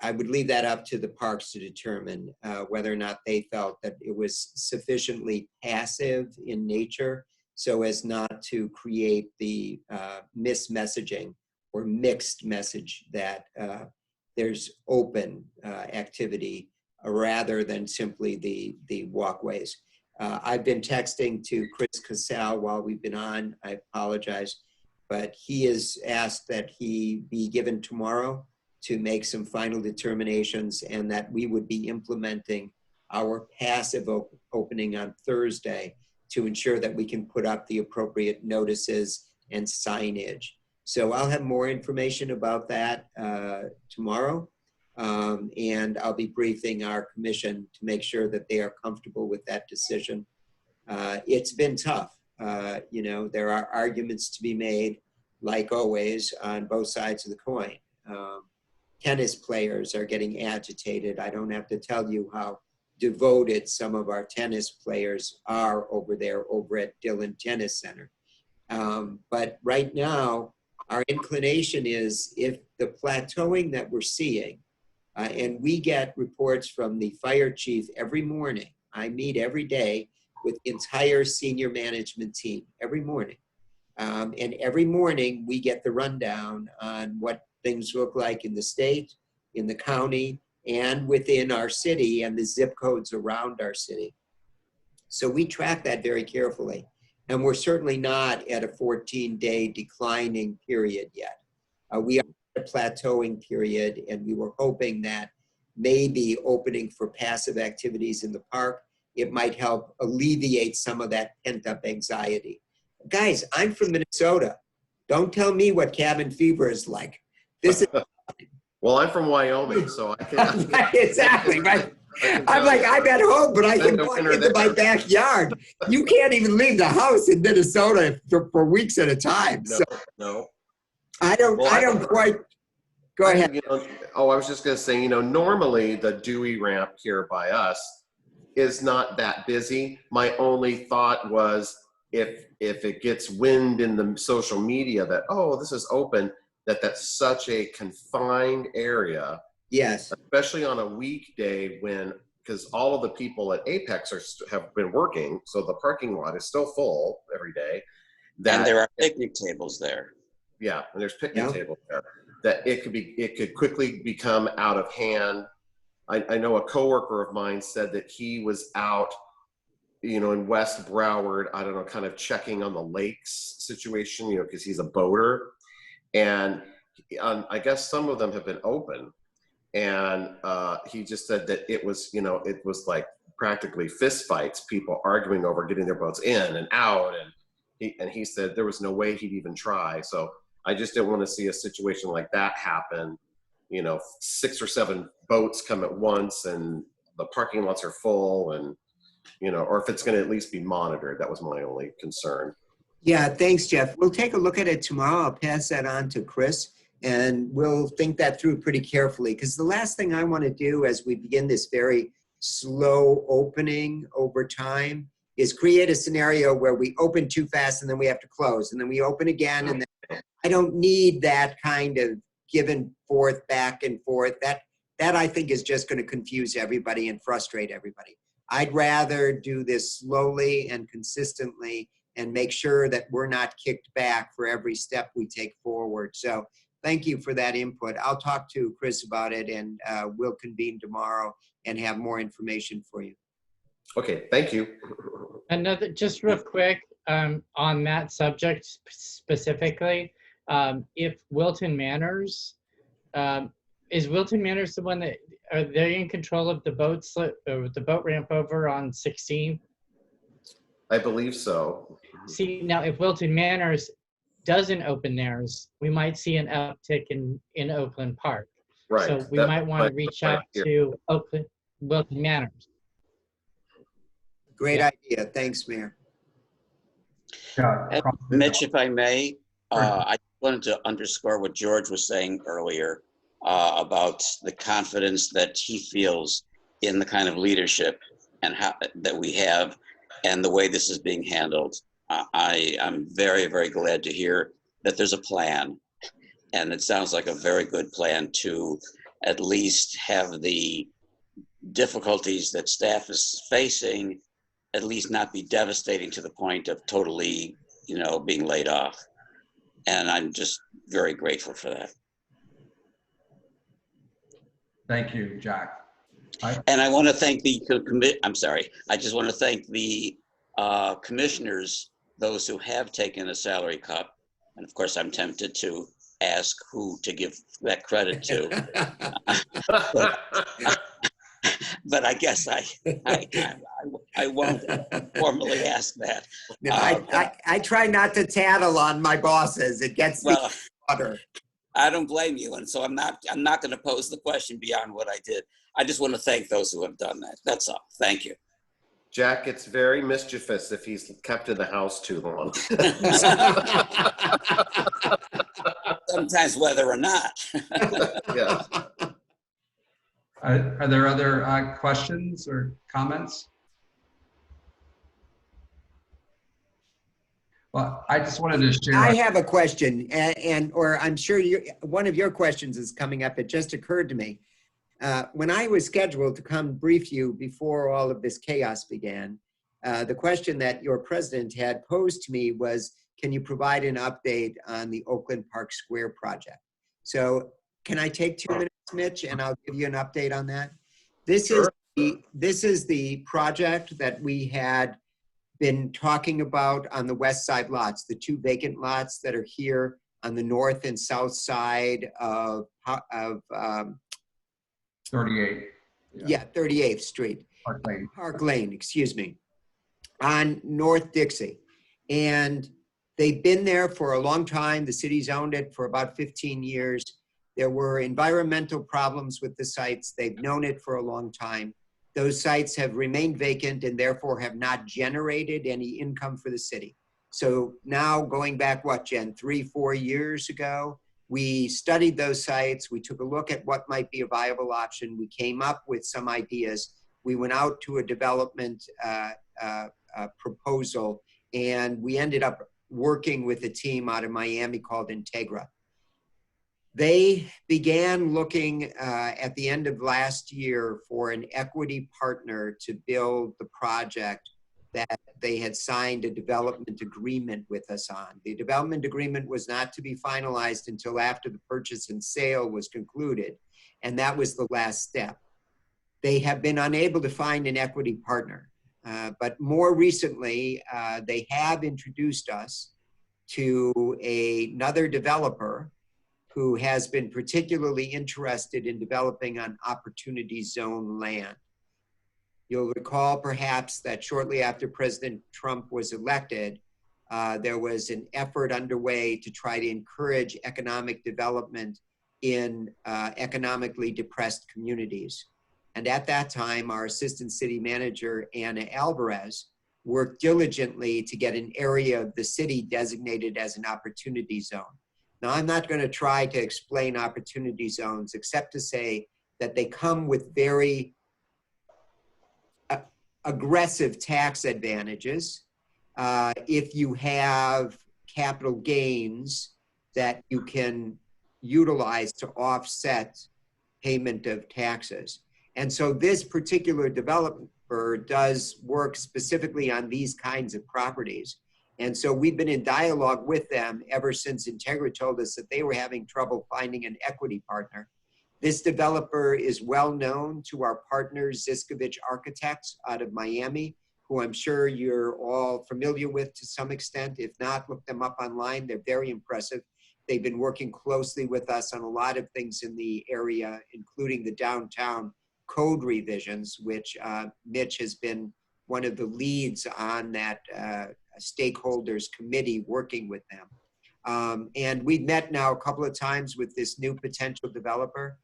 I would leave that up to the parks to determine whether or not they felt that it was sufficiently passive in nature so as not to create the mismessaging or mixed message that there's open activity rather than simply the walkways. I've been texting to Chris Casal while we've been on. I apologize, but he has asked that he be given tomorrow to make some final determinations and that we would be implementing our passive opening on Thursday to ensure that we can put up the appropriate notices and signage. So I'll have more information about that tomorrow. And I'll be briefing our commission to make sure that they are comfortable with that decision. It's been tough. You know, there are arguments to be made, like always, on both sides of the coin. Tennis players are getting agitated. I don't have to tell you how devoted some of our tennis players are over there over at Dillon Tennis Center. But right now, our inclination is if the plateauing that we're seeing, and we get reports from the fire chief every morning. I meet every day with the entire senior management team, every morning. And every morning we get the rundown on what things look like in the state, in the county, and within our city and the zip codes around our city. So we track that very carefully. And we're certainly not at a 14-day declining period yet. We are at a plateauing period, and we were hoping that maybe opening for passive activities in the park, it might help alleviate some of that pent-up anxiety. Guys, I'm from Minnesota. Don't tell me what cabin fever is like. This is well, I'm from Wyoming, so I can. Exactly, right. I'm like, I'm at home, but I can walk into my backyard. You can't even leave the house in Minnesota for weeks at a time. No, so no. I don't quite. Go ahead. You know, I was just going to say, you know, normally the Dewey ramp here by us is not that busy. My only thought was if it gets wind in the social media that, oh, this is open, that's such a confined area. Yes. Especially on a weekday when, because all of the people at Apex have been working, so the parking lot is still full every day. And there are picnic tables there. Yeah, and there's picnic tables there. That it could quickly become out of hand. I know a coworker of mine said that he was out, in West Broward, I don't know, kind of checking on the lakes situation, because he's a boater. And I guess some of them have been open. And he just said that it was like practically fist fights, people arguing over getting their boats in and out. And he said there was no way he'd even try. So I just didn't want to see a situation like that happen. 6 or 7 boats come at once and the parking lots are full, and, or if it's going to at least be monitored. That was my only concern. Yeah, thanks, Jeff. We'll take a look at it tomorrow. I'll pass that on to Chris, and we'll think that through pretty carefully, because the last thing I want to do as we begin this very slow opening over time is create a scenario where we open too fast and then we have to close, and then we open again, and then I don't need that kind of give forth, back and forth. That I think is just going to confuse everybody and frustrate everybody. I'd rather do this slowly and consistently and make sure that we're not kicked back for every step we take forward. So thank you for that input. I'll talk to Chris about it, and we'll convene tomorrow and have more information for you. Okay, thank you. Another, just real quick, on that subject specifically, if Wilton Manors, is Wilton Manors the one that, are they in control of the boat slip or the boat ramp over on 16? I believe so. See, now if Wilton Manors doesn't open theirs, we might see an uptick in Oakland Park. Right. So we might want to reach out to Wilton Manors. Great idea. Thanks, Mayor. Mitch, if I may, I wanted to underscore what George was saying earlier about the confidence that he feels in the kind of leadership and how that we have and the way this is being handled. I'm very, very glad to hear that there's a plan, and it sounds like a very good plan to at least have the difficulties that staff is facing at least not be devastating to the point of totally, being laid off. And I'm just very grateful for that. Thank you, Jack. And I want to thank the I just want to thank the commissioners, those who have taken a salary cut. And of course, I'm tempted to ask who to give that credit to. But I guess I won't formally ask that. No, I try not to tattle on my bosses. It gets me water. I don't blame you, and so I'm not going to pose the question beyond what I did. I just want to thank those who have done that. That's all. Thank you. Jack, it's very mischievous if he's kept in the house too long. Sometimes whether or not. Yeah. Are there other questions or comments? Well, I just wanted to share. I have a question, or I'm sure one of your questions is coming up. It just occurred to me. When I was scheduled to come brief you before all of this chaos began, the question that your president had posed to me was, can you provide an update on the Oakland Park Square project? So can I take 2 minutes, Mitch, and I'll give you an update on that? This is the project that we had been talking about on the west side lots, the 2 vacant lots that are here on the north and south side of 38. Yeah, 38th Street. Park Lane. Park Lane, excuse me, on North Dixie. And they've been there for a long time. The city's owned it for about 15 years. There were environmental problems with the sites. They've known it for a long time. Those sites have remained vacant and therefore have not generated any income for the city. So now going back, what, Jen, 3-4 years ago, we studied those sites. We took a look at what might be a viable option. We came up with some ideas. We went out to a development proposal, and we ended up working with a team out of Miami called Integra. They began looking at the end of last year for an equity partner to build the project that they had signed a development agreement with us on. The development agreement was not to be finalized until after the purchase and sale was concluded, and that was the last step. They have been unable to find an equity partner, but more recently, they have introduced us to another developer who has been particularly interested in developing on opportunity zone land. You'll recall perhaps that shortly after President Trump was elected, there was an effort underway to try to encourage economic development in economically depressed communities. And at that time, our assistant city manager, Anna Alvarez, worked diligently to get an area of the city designated as an opportunity zone. Now, I'm not going to try to explain opportunity zones except to say that they come with very aggressive tax advantages if you have capital gains that you can utilize to offset payment of taxes. And so this particular developer does work specifically on these kinds of properties. And so we've been in dialogue with them ever since Integra told us that they were having trouble finding an equity partner. This developer is well known to our partners, Ziskovich Architects out of Miami, who I'm sure you're all familiar with to some extent. If not, look them up online. They're very impressive. They've been working closely with us on a lot of things in the area, including the downtown code revisions, which Mitch has been one of the leads on that stakeholders committee working with them. And we've met now a couple of times with this new potential developer.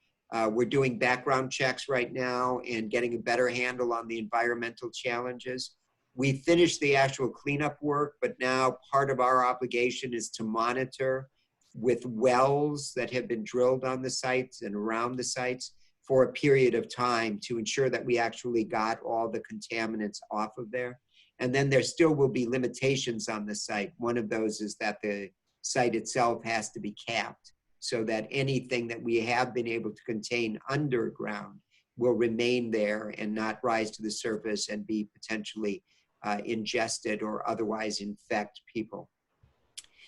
We're doing background checks right now and getting a better handle on the environmental challenges. We finished the actual cleanup work, but now part of our obligation is to monitor with wells that have been drilled on the sites and around the sites for a period of time to ensure that we actually got all the contaminants off of there. And then there still will be limitations on the site. One of those is that the site itself has to be capped so that anything that we have been able to contain underground will remain there and not rise to the surface and be potentially ingested or otherwise infect people.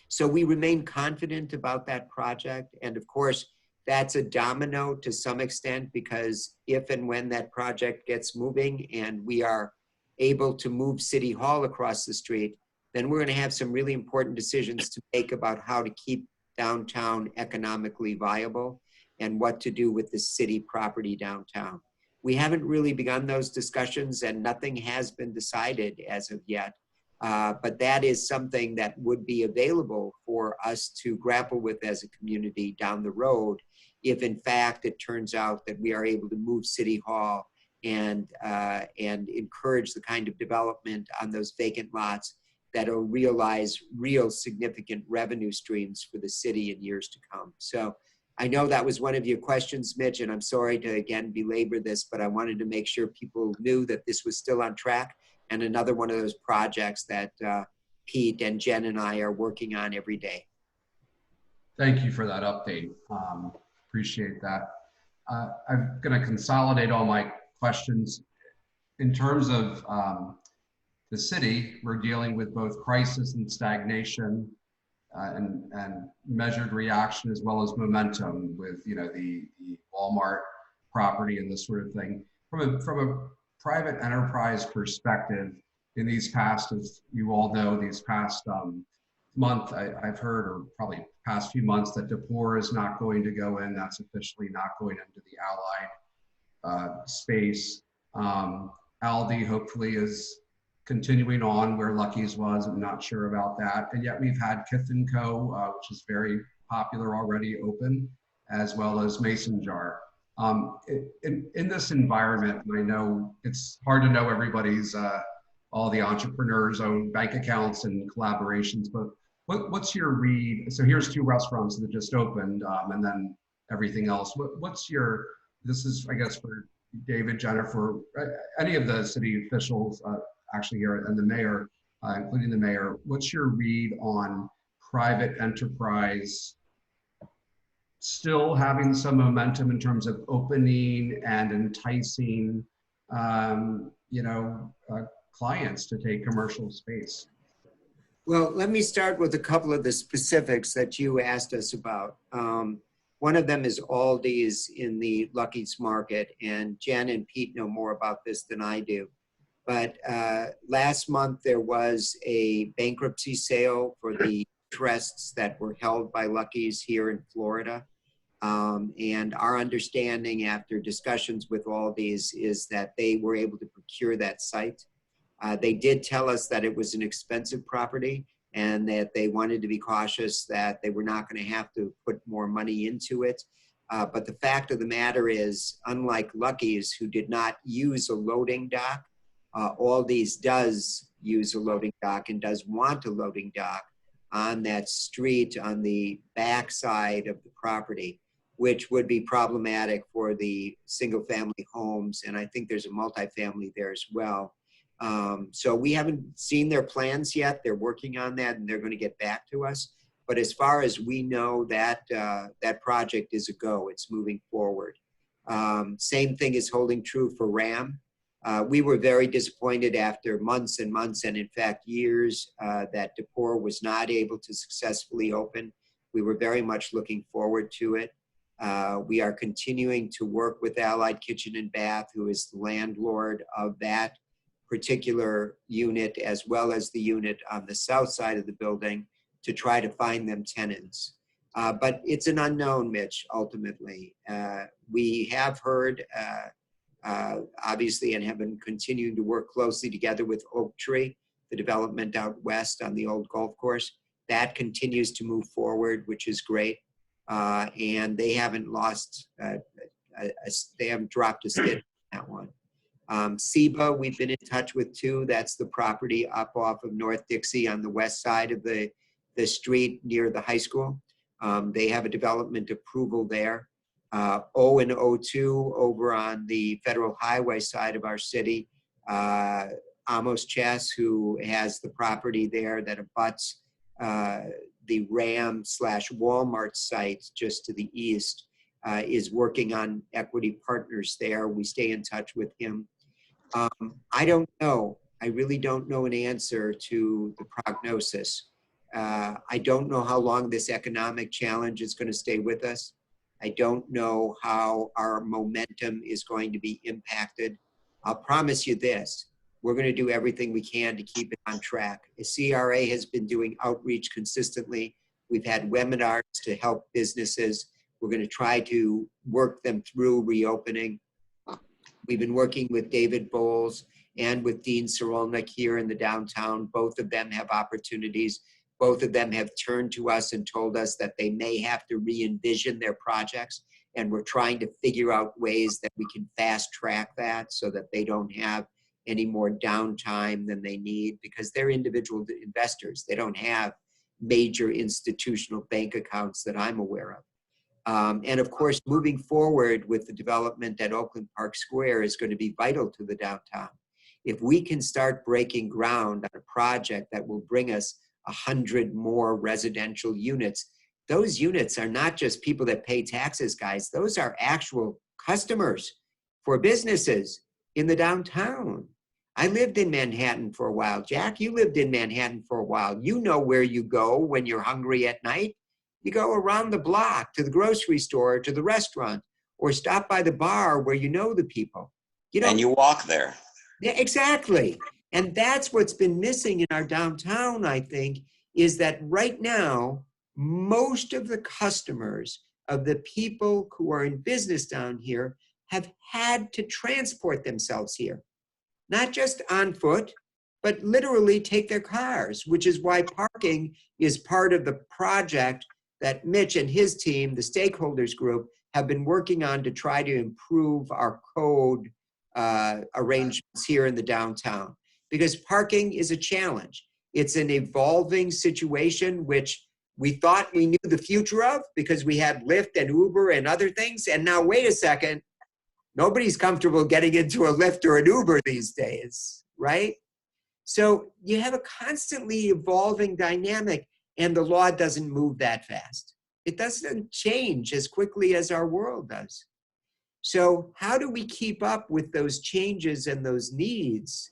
So we remain confident about that project. And of course, that's a domino to some extent, because if and when that project gets moving and we are able to move City Hall across the street, then we're going to have some really important decisions to make about how to keep downtown economically viable and what to do with the city property downtown. We haven't really begun those discussions and nothing has been decided as of yet. But that is something that would be available for us to grapple with as a community down the road if in fact it turns out that we are able to move City Hall and encourage the kind of development on those vacant lots that will realize real significant revenue streams for the city in years to come. So I know that was one of your questions, Mitch, and I'm sorry to again belabor this, but I wanted to make sure people knew that this was still on track and another one of those projects that Pete and Jen and I are working on every day. Thank you for that update. Appreciate that. I'm going to consolidate all my questions. In terms of the city, we're dealing with both crisis and stagnation and measured reaction as well as momentum with, you know, the Walmart property and this sort of thing. From a private enterprise perspective, in these past, as you all know, these past month, I've heard, or probably past few months, that DePore is not going to go in. That's officially not going into the Allied space. Aldi hopefully is continuing on where Lucky's was. I'm not sure about that. And yet we've had Kith & Co., which is very popular already, open, as well as Mason Jar. In this environment, and I know it's hard to know everybody's, all the entrepreneurs' own bank accounts and collaborations, but what's your read? So here's 2 restaurants that just opened, and then everything else. What's your, this is, I guess, for David, Jennifer, any of the city officials actually here, and the mayor, including the mayor, what's your read on private enterprise still having some momentum in terms of opening and enticing, clients to take commercial space? Well, let me start with a couple of the specifics that you asked us about. One of them is Aldi's in the Lucky's Market, and Jen and Pete know more about this than I do. But last month there was a bankruptcy sale for the trusts that were held by Lucky's here in Florida. And our understanding after discussions with Aldi's is that they were able to procure that site. They did tell us that it was an expensive property and that they wanted to be cautious that they were not going to have to put more money into it. But the fact of the matter is, unlike Lucky's, who did not use a loading dock, Aldi's does use a loading dock and does want a loading dock on that street on the back side of the property, which would be problematic for the single family homes. And I think there's a multifamily there as well. So we haven't seen their plans yet. They're working on that and they're going to get back to us. But as far as we know, that project is a go. It's moving forward. Same thing is holding true for RAM. We were very disappointed after months and months, and in fact years, that Decor was not able to successfully open. We were very much looking forward to it. We are continuing to work with Allied Kitchen and Bath, who is the landlord of that particular unit, as well as the unit on the south side of the building, to try to find them tenants. But it's an unknown, Mitch, ultimately. We have heard, obviously, and have been continuing to work closely together with Oak Tree, the development out west on the old golf course. That continues to move forward, which is great. And they haven't lost, they haven't dropped a stitch on that one. SEBA, we've been in touch with too. That's the property up off of North Dixie on the west side of the street near the high school. They have a development approval there. O and O2 over on the Federal Highway side of our city. Amos Chess, who has the property there that abuts the Ram/Walmart site just to the east, is working on equity partners there. We stay in touch with him. I don't know. I really don't know an answer to the prognosis. I don't know how long this economic challenge is going to stay with us. I don't know how our momentum is going to be impacted. I'll promise you this. We're going to do everything we can to keep it on track. The CRA has been doing outreach consistently. We've had webinars to help businesses. We're going to try to work them through reopening. We've been working with David Bowles and with Dean Sorolnik here in the downtown. Both of them have opportunities. Both of them have turned to us and told us that they may have to re-envision their projects. And we're trying to figure out ways that we can fast track that so that they don't have any more downtime than they need, because they're individual investors. They don't have major institutional bank accounts that I'm aware of. And of course, moving forward with the development at Oakland Park Square is going to be vital to the downtown. If we can start breaking ground on a project that will bring us 100 more residential units, those units are not just people that pay taxes, guys. Those are actual customers for businesses in the downtown. I lived in Manhattan for a while. Jack, you lived in Manhattan for a while. You know where you go when you're hungry at night. You go around the block to the grocery store, to the restaurant, or stop by the bar where you know the people. And you walk there. Yeah, exactly. And that's what's been missing in our downtown, I think, is that right now, most of the customers of the people who are in business down here have had to transport themselves here. Not just on foot, but literally take their cars, which is why parking is part of the project that Mitch and his team, the stakeholders group, have been working on to try to improve our code arrangements here in the downtown. Because parking is a challenge. It's an evolving situation, which we thought we knew the future of because we had Lyft and Uber and other things. And now, wait a second, nobody's comfortable getting into a Lyft or an Uber these days, right? So you have a constantly evolving dynamic, and the law doesn't move that fast. It doesn't change as quickly as our world does. So how do we keep up with those changes and those needs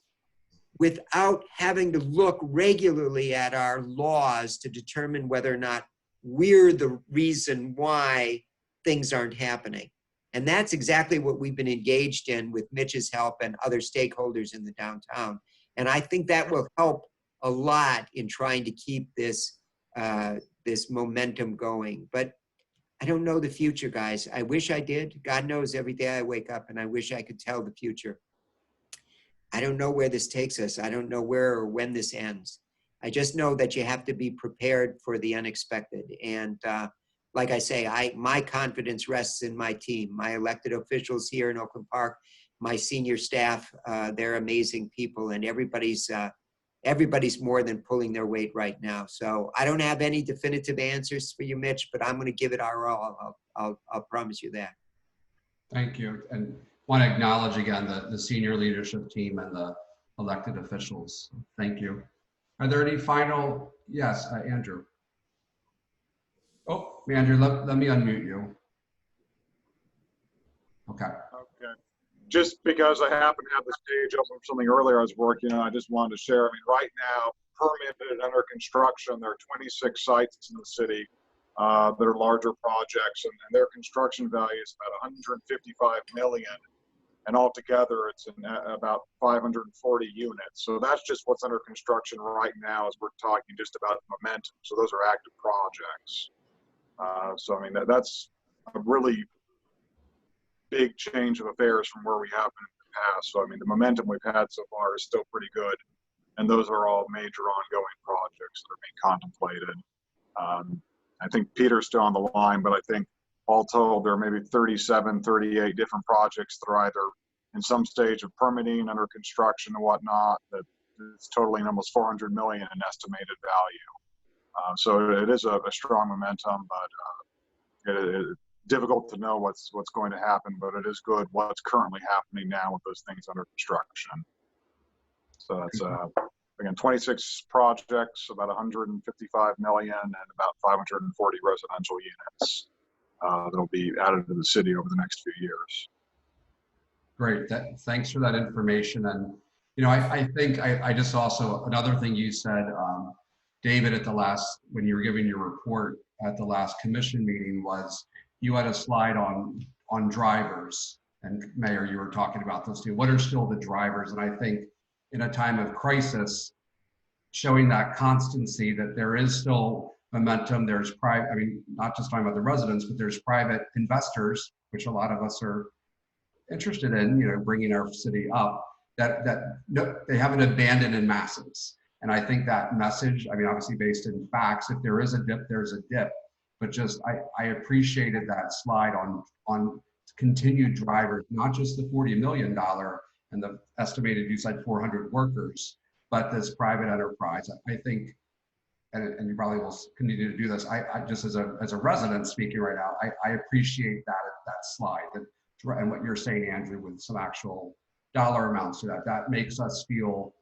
without having to look regularly at our laws to determine whether or not we're the reason why things aren't happening. And that's exactly what we've been engaged in with Mitch's help and other stakeholders in the downtown. And I think that will help a lot in trying to keep this, this momentum going. But I don't know the future, guys. I wish I did. God knows every day I wake up and I wish I could tell the future. I don't know where this takes us. I don't know where or when this ends. I just know that you have to be prepared for the unexpected. And like I say, my confidence rests in my team, my elected officials here in Oakland Park, my senior staff. They're amazing people, and everybody's more than pulling their weight right now. So I don't have any definitive answers for you, Mitch, but I'm going to give it our all. I'll promise you that. Thank you. And want to acknowledge again the senior leadership team and the elected officials. Thank you. Are there any final? Yes, Andrew. Oh, Andrew, let me unmute you. Okay. Okay. Just because I happen to have the stage open for something earlier I was working on, I just wanted to share. I mean, right now, permitted under construction, there are 26 sites in the city that are larger projects, and their construction value is about 155 million. And altogether, it's about 540 units. So that's just what's under construction right now as we're talking just about momentum. So those are active projects. So, I mean, that's a really big change of affairs from where we have been in the past. So, I mean, the momentum we've had so far is still pretty good. And those are all major ongoing projects that are being contemplated. I think Peter's still on the line, but I think all told, there are maybe 37, 38 different projects that are either in some stage of permitting, under construction and whatnot, that it's totaling almost 400 million in estimated value. So it is a strong momentum, but it's difficult to know what's going to happen, but it is good what's currently happening now with those things under construction. So that's, again, 26 projects, about 155 million and about 540 residential units that'll be added to the city over the next few years. Great. Thanks for that information. And, you know, I think I just also, another thing you said, David, at the last, when you were giving your report at the last commission meeting, was you had a slide on drivers. And Mayor, you were talking about those too. What are still the drivers? And I think in a time of crisis, showing that constancy, that there is still momentum, there's private, I mean, not just talking about the residents, but there's private investors, which a lot of us are interested in, you know, bringing our city up, that no, they haven't abandoned in masses. And I think that message, I mean, obviously based in facts, if there is a dip, there's a dip, but just, I appreciated that slide on continued drivers, not just the $40 million and the estimated, you said 400 workers, but this private enterprise. I think, and you probably will continue to do this, I just as a resident speaking right now, I appreciate that slide, and what you're saying, Andrew, with some actual dollar amounts to that makes us feel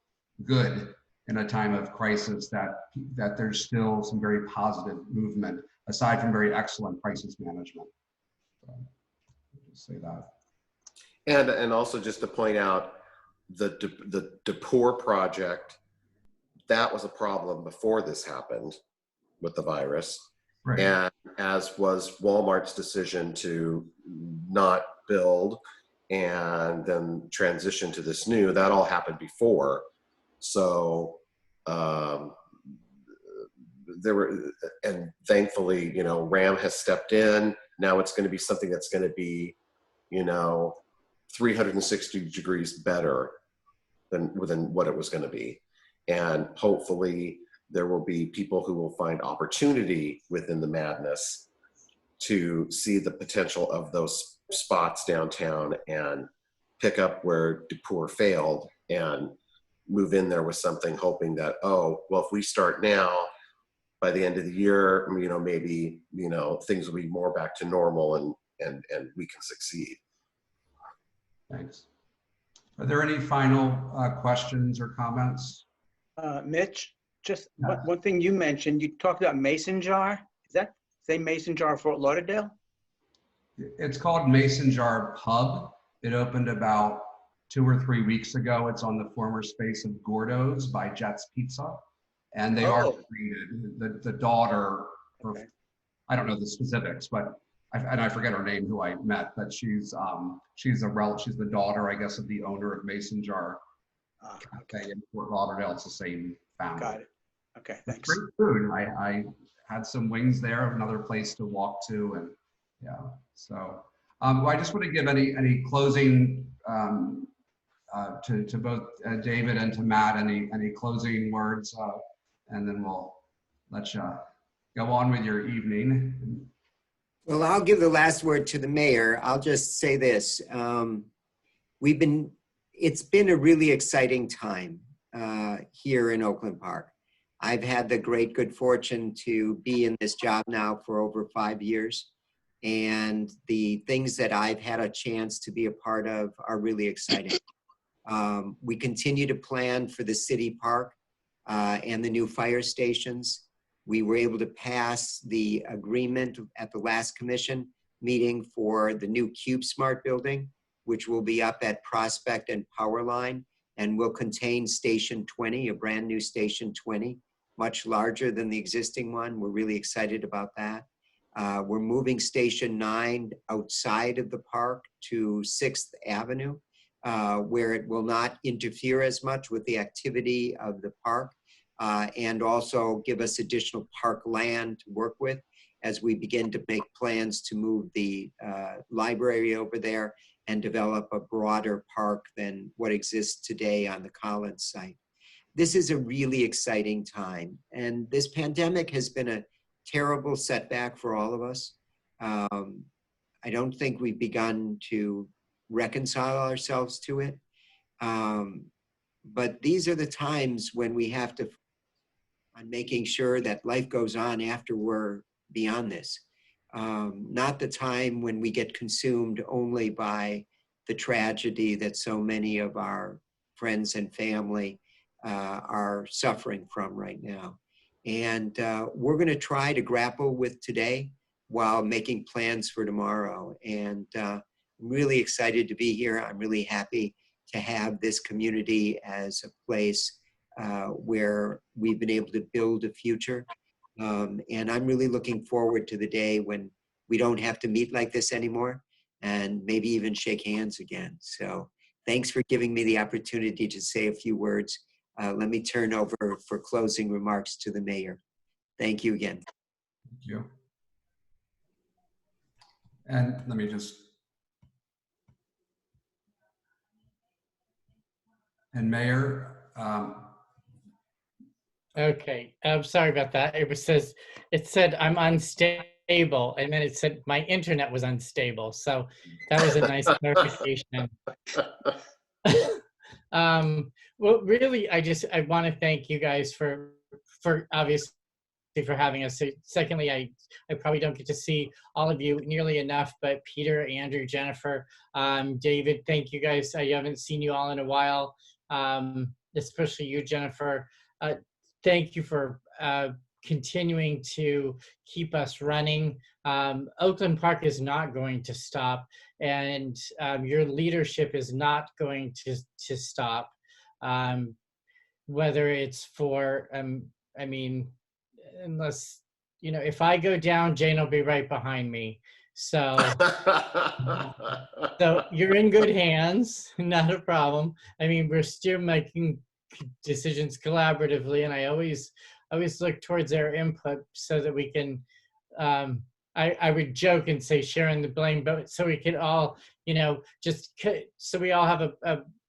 good in a time of crisis, that there's still some very positive movement aside from very excellent crisis management. So, I'll just say that. And also just to point out, the DePore project, that was a problem before this happened with the virus. Right. And as was Walmart's decision to not build and then transition to this new, that all happened before. So there were, and thankfully, you know, RAM has stepped in. Now it's going to be something that's going to be, you know, 360 degrees better than what it was going to be. And hopefully there will be people who will find opportunity within the madness to see the potential of those spots downtown and pick up where DePore failed and move in there with something, hoping that, oh, well, if we start now, by the end of the year, you know, maybe, you know, things will be more back to normal and we can succeed. Thanks. Are there any final questions or comments? Mitch, just one thing you mentioned, you talked about Mason Jar. Is that same Mason Jar Fort Lauderdale? It's called Mason Jar Pub. It opened about 2 or 3 weeks ago. It's on the former space of Gordo's by Jet's Pizza. And they are Oh. related. The daughter, Okay. I don't know the specifics, but I forget her name who I met, but she's the daughter, I guess, of the owner of Mason Jar Cafe in Fort Lauderdale. It's the same family. Got it. Okay, It's thanks. great food. I had some wings there, another place to walk to, and yeah. So well, I just want to give any closing to both David and to Matt, any closing words, and then we'll let you go on with your evening. Well, I'll give the last word to the mayor. I'll just say this. It's been a really exciting time here in Oakland Park. I've had the great good fortune to be in this job now for over 5 years. And the things that I've had a chance to be a part of are really exciting. We continue to plan for the city park and the new fire stations. We were able to pass the agreement at the last commission meeting for the new CubeSmart building, which will be up at Prospect and Powerline, and will contain Station 20, a brand new Station 20, much larger than the existing one. We're really excited about that. We're moving Station 9 outside of the park to 6th Avenue, where it will not interfere as much with the activity of the park, and also give us additional park land to work with as we begin to make plans to move the library over there and develop a broader park than what exists today on the Collins site. This is a really exciting time, and this pandemic has been a terrible setback for all of us. I don't think we've begun to reconcile ourselves to it. But these are the times when we have to, on making sure that life goes on after we're beyond this. Not the time when we get consumed only by the tragedy that so many of our friends and family are suffering from right now. And we're going to try to grapple with today while making plans for tomorrow. And I'm really excited to be here. I'm really happy to have this community as a place where we've been able to build a future. And I'm really looking forward to the day when we don't have to meet like this anymore and maybe even shake hands again. So thanks for giving me the opportunity to say a few words. Let me turn over for closing remarks to the mayor. Thank you again. Thank you. And let me just, and Mayor. Okay, I'm sorry about that. It said I'm unstable, and then it said my internet was unstable. So that was a nice clarification. Well, really, I want to thank you guys for obviously for having us. Secondly, I probably don't get to see all of you nearly enough, but Peter, Andrew, Jennifer, David, thank you guys. I haven't seen you all in a while, especially you, Jennifer. Thank you for continuing to keep us running. Oakland Park is not going to stop, and your leadership is not going to stop. Whether it's for, I mean, unless, you know, if I go down, Jane will be right behind me. So, so you're in good hands, not a problem. I mean, we're still making decisions collaboratively, and I always look towards their input so that we can, I would joke and say sharing the blame, but so we could all, you know, just so we all have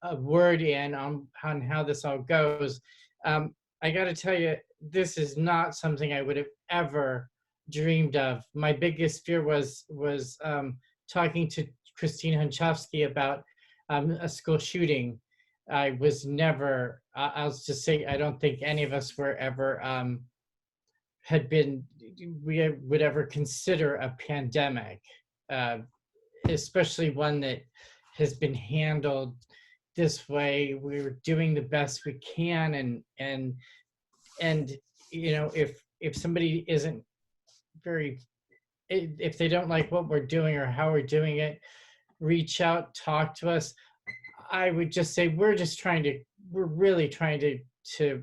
a word in on how this all goes. I got to tell you, this is not something I would have ever dreamed of. My biggest fear was talking to Christine Hunchowski about a school shooting. I was never, I'll just say, I don't think any of us were ever, we would ever consider a pandemic, especially one that has been handled this way. We're doing the best we can, and you know, if somebody isn't if they don't like what we're doing or how we're doing it, reach out, talk to us. I would just say we're really trying to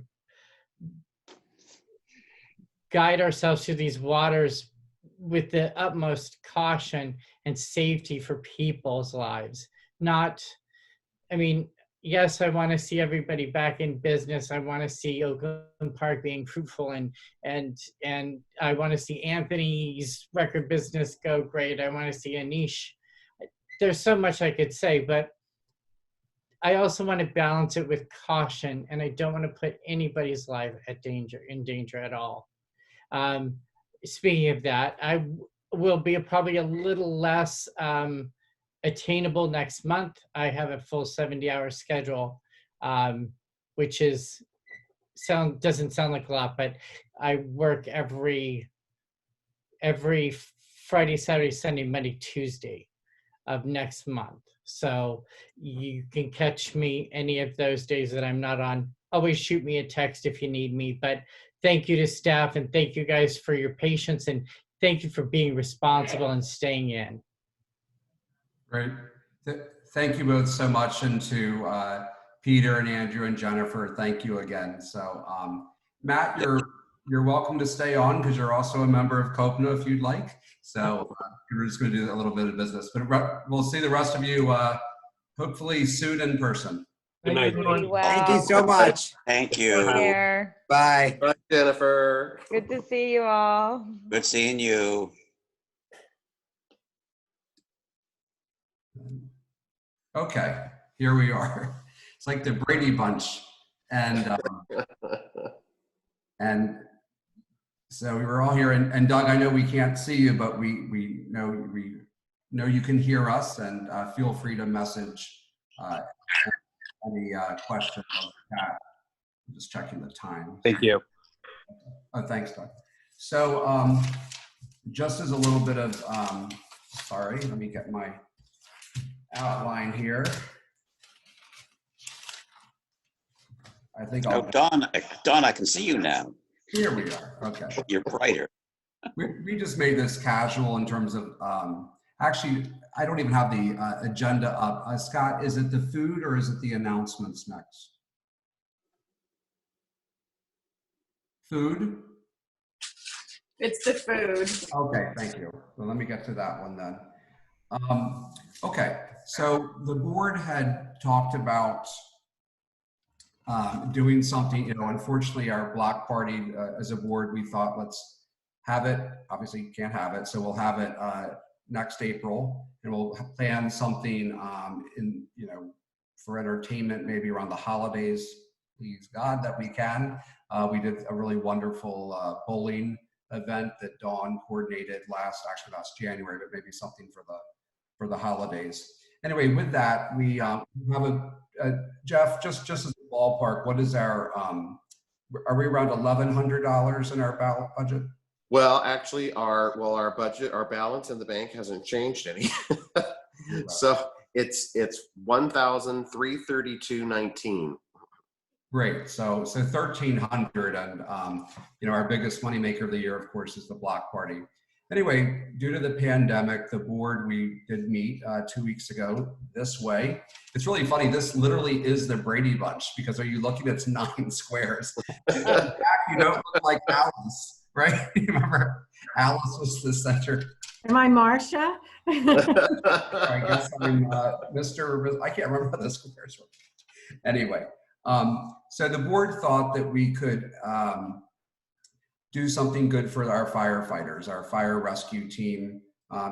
guide ourselves through these waters with the utmost caution and safety for people's lives. Not, I mean, yes, I want to see everybody back in business. I want to see Oakland Park being fruitful, and I want to see Anthony's record business go great. I want to see Anish. There's so much I could say, but I also want to balance it with caution, and I don't want to put anybody's life in danger at all. Speaking of that, I will be probably a little less attainable next month. I have a full 70-hour schedule, which doesn't sound like a lot, but I work every Friday, Saturday, Sunday, Monday, Tuesday of next month. So you can catch me any of those days that I'm not on. Always shoot me a text if you need me. But thank you to staff, and thank you guys for your patience, and thank you for being responsible and staying in. Great. Thank you both so much, and to Peter and Andrew and Jennifer, thank you again. So Matt, you're welcome to stay on because you're also a member of COPNA if you'd like. So we're just going to do a little bit of business, but we'll see the rest of you hopefully soon in person. Good night. Thank you so much. Thank you. Take care. Bye. Bye, Jennifer. Good to see you all. Good seeing you. Okay, here we are. It's like the Brady Bunch, and so we were all here. And Doug, I know we can't see you, but we know you can hear us, and feel free to message any questions on the chat. I'm just checking the time. Thank you. Oh, thanks, Doug. So just as a little bit of, sorry, let me get my outline here. I think I'll. Dawn, I can see you now. Here we are. Okay. You're brighter. We just made this casual in terms of, actually, I don't even have the agenda up. Scott, is it the food or is it the announcements next? Food? It's the food. Okay, thank you. Well, let me get to that one then. Okay, so the board had talked about doing something, unfortunately our block party as a board, we thought let's have it, obviously you can't have it, so we'll have it next April, and we'll plan something for entertainment, maybe around the holidays, please God that we can. We did a really wonderful bowling event that Dawn coordinated last January, but maybe something for the holidays. Anyway, with that, we have Jeff, just as a ballpark, what is our, are we around $1,100 in our ballot budget? Well, actually, our budget, our balance in the bank hasn't changed any. So it's $1,332.19. Great. So 1,300, and our biggest moneymaker of the year, of course, is the block party. Anyway, due to the pandemic, the board, we did meet 2 weeks ago this way. It's really funny. This literally is the Brady Bunch, because are you looking at 9 squares? In fact, you don't look like Alice, right? Remember, Alice was the center. Am I Marcia? I guess I'm Mr. I can't remember how the squares were. Anyway, so the board thought that we could do something good for our firefighters, our fire rescue team.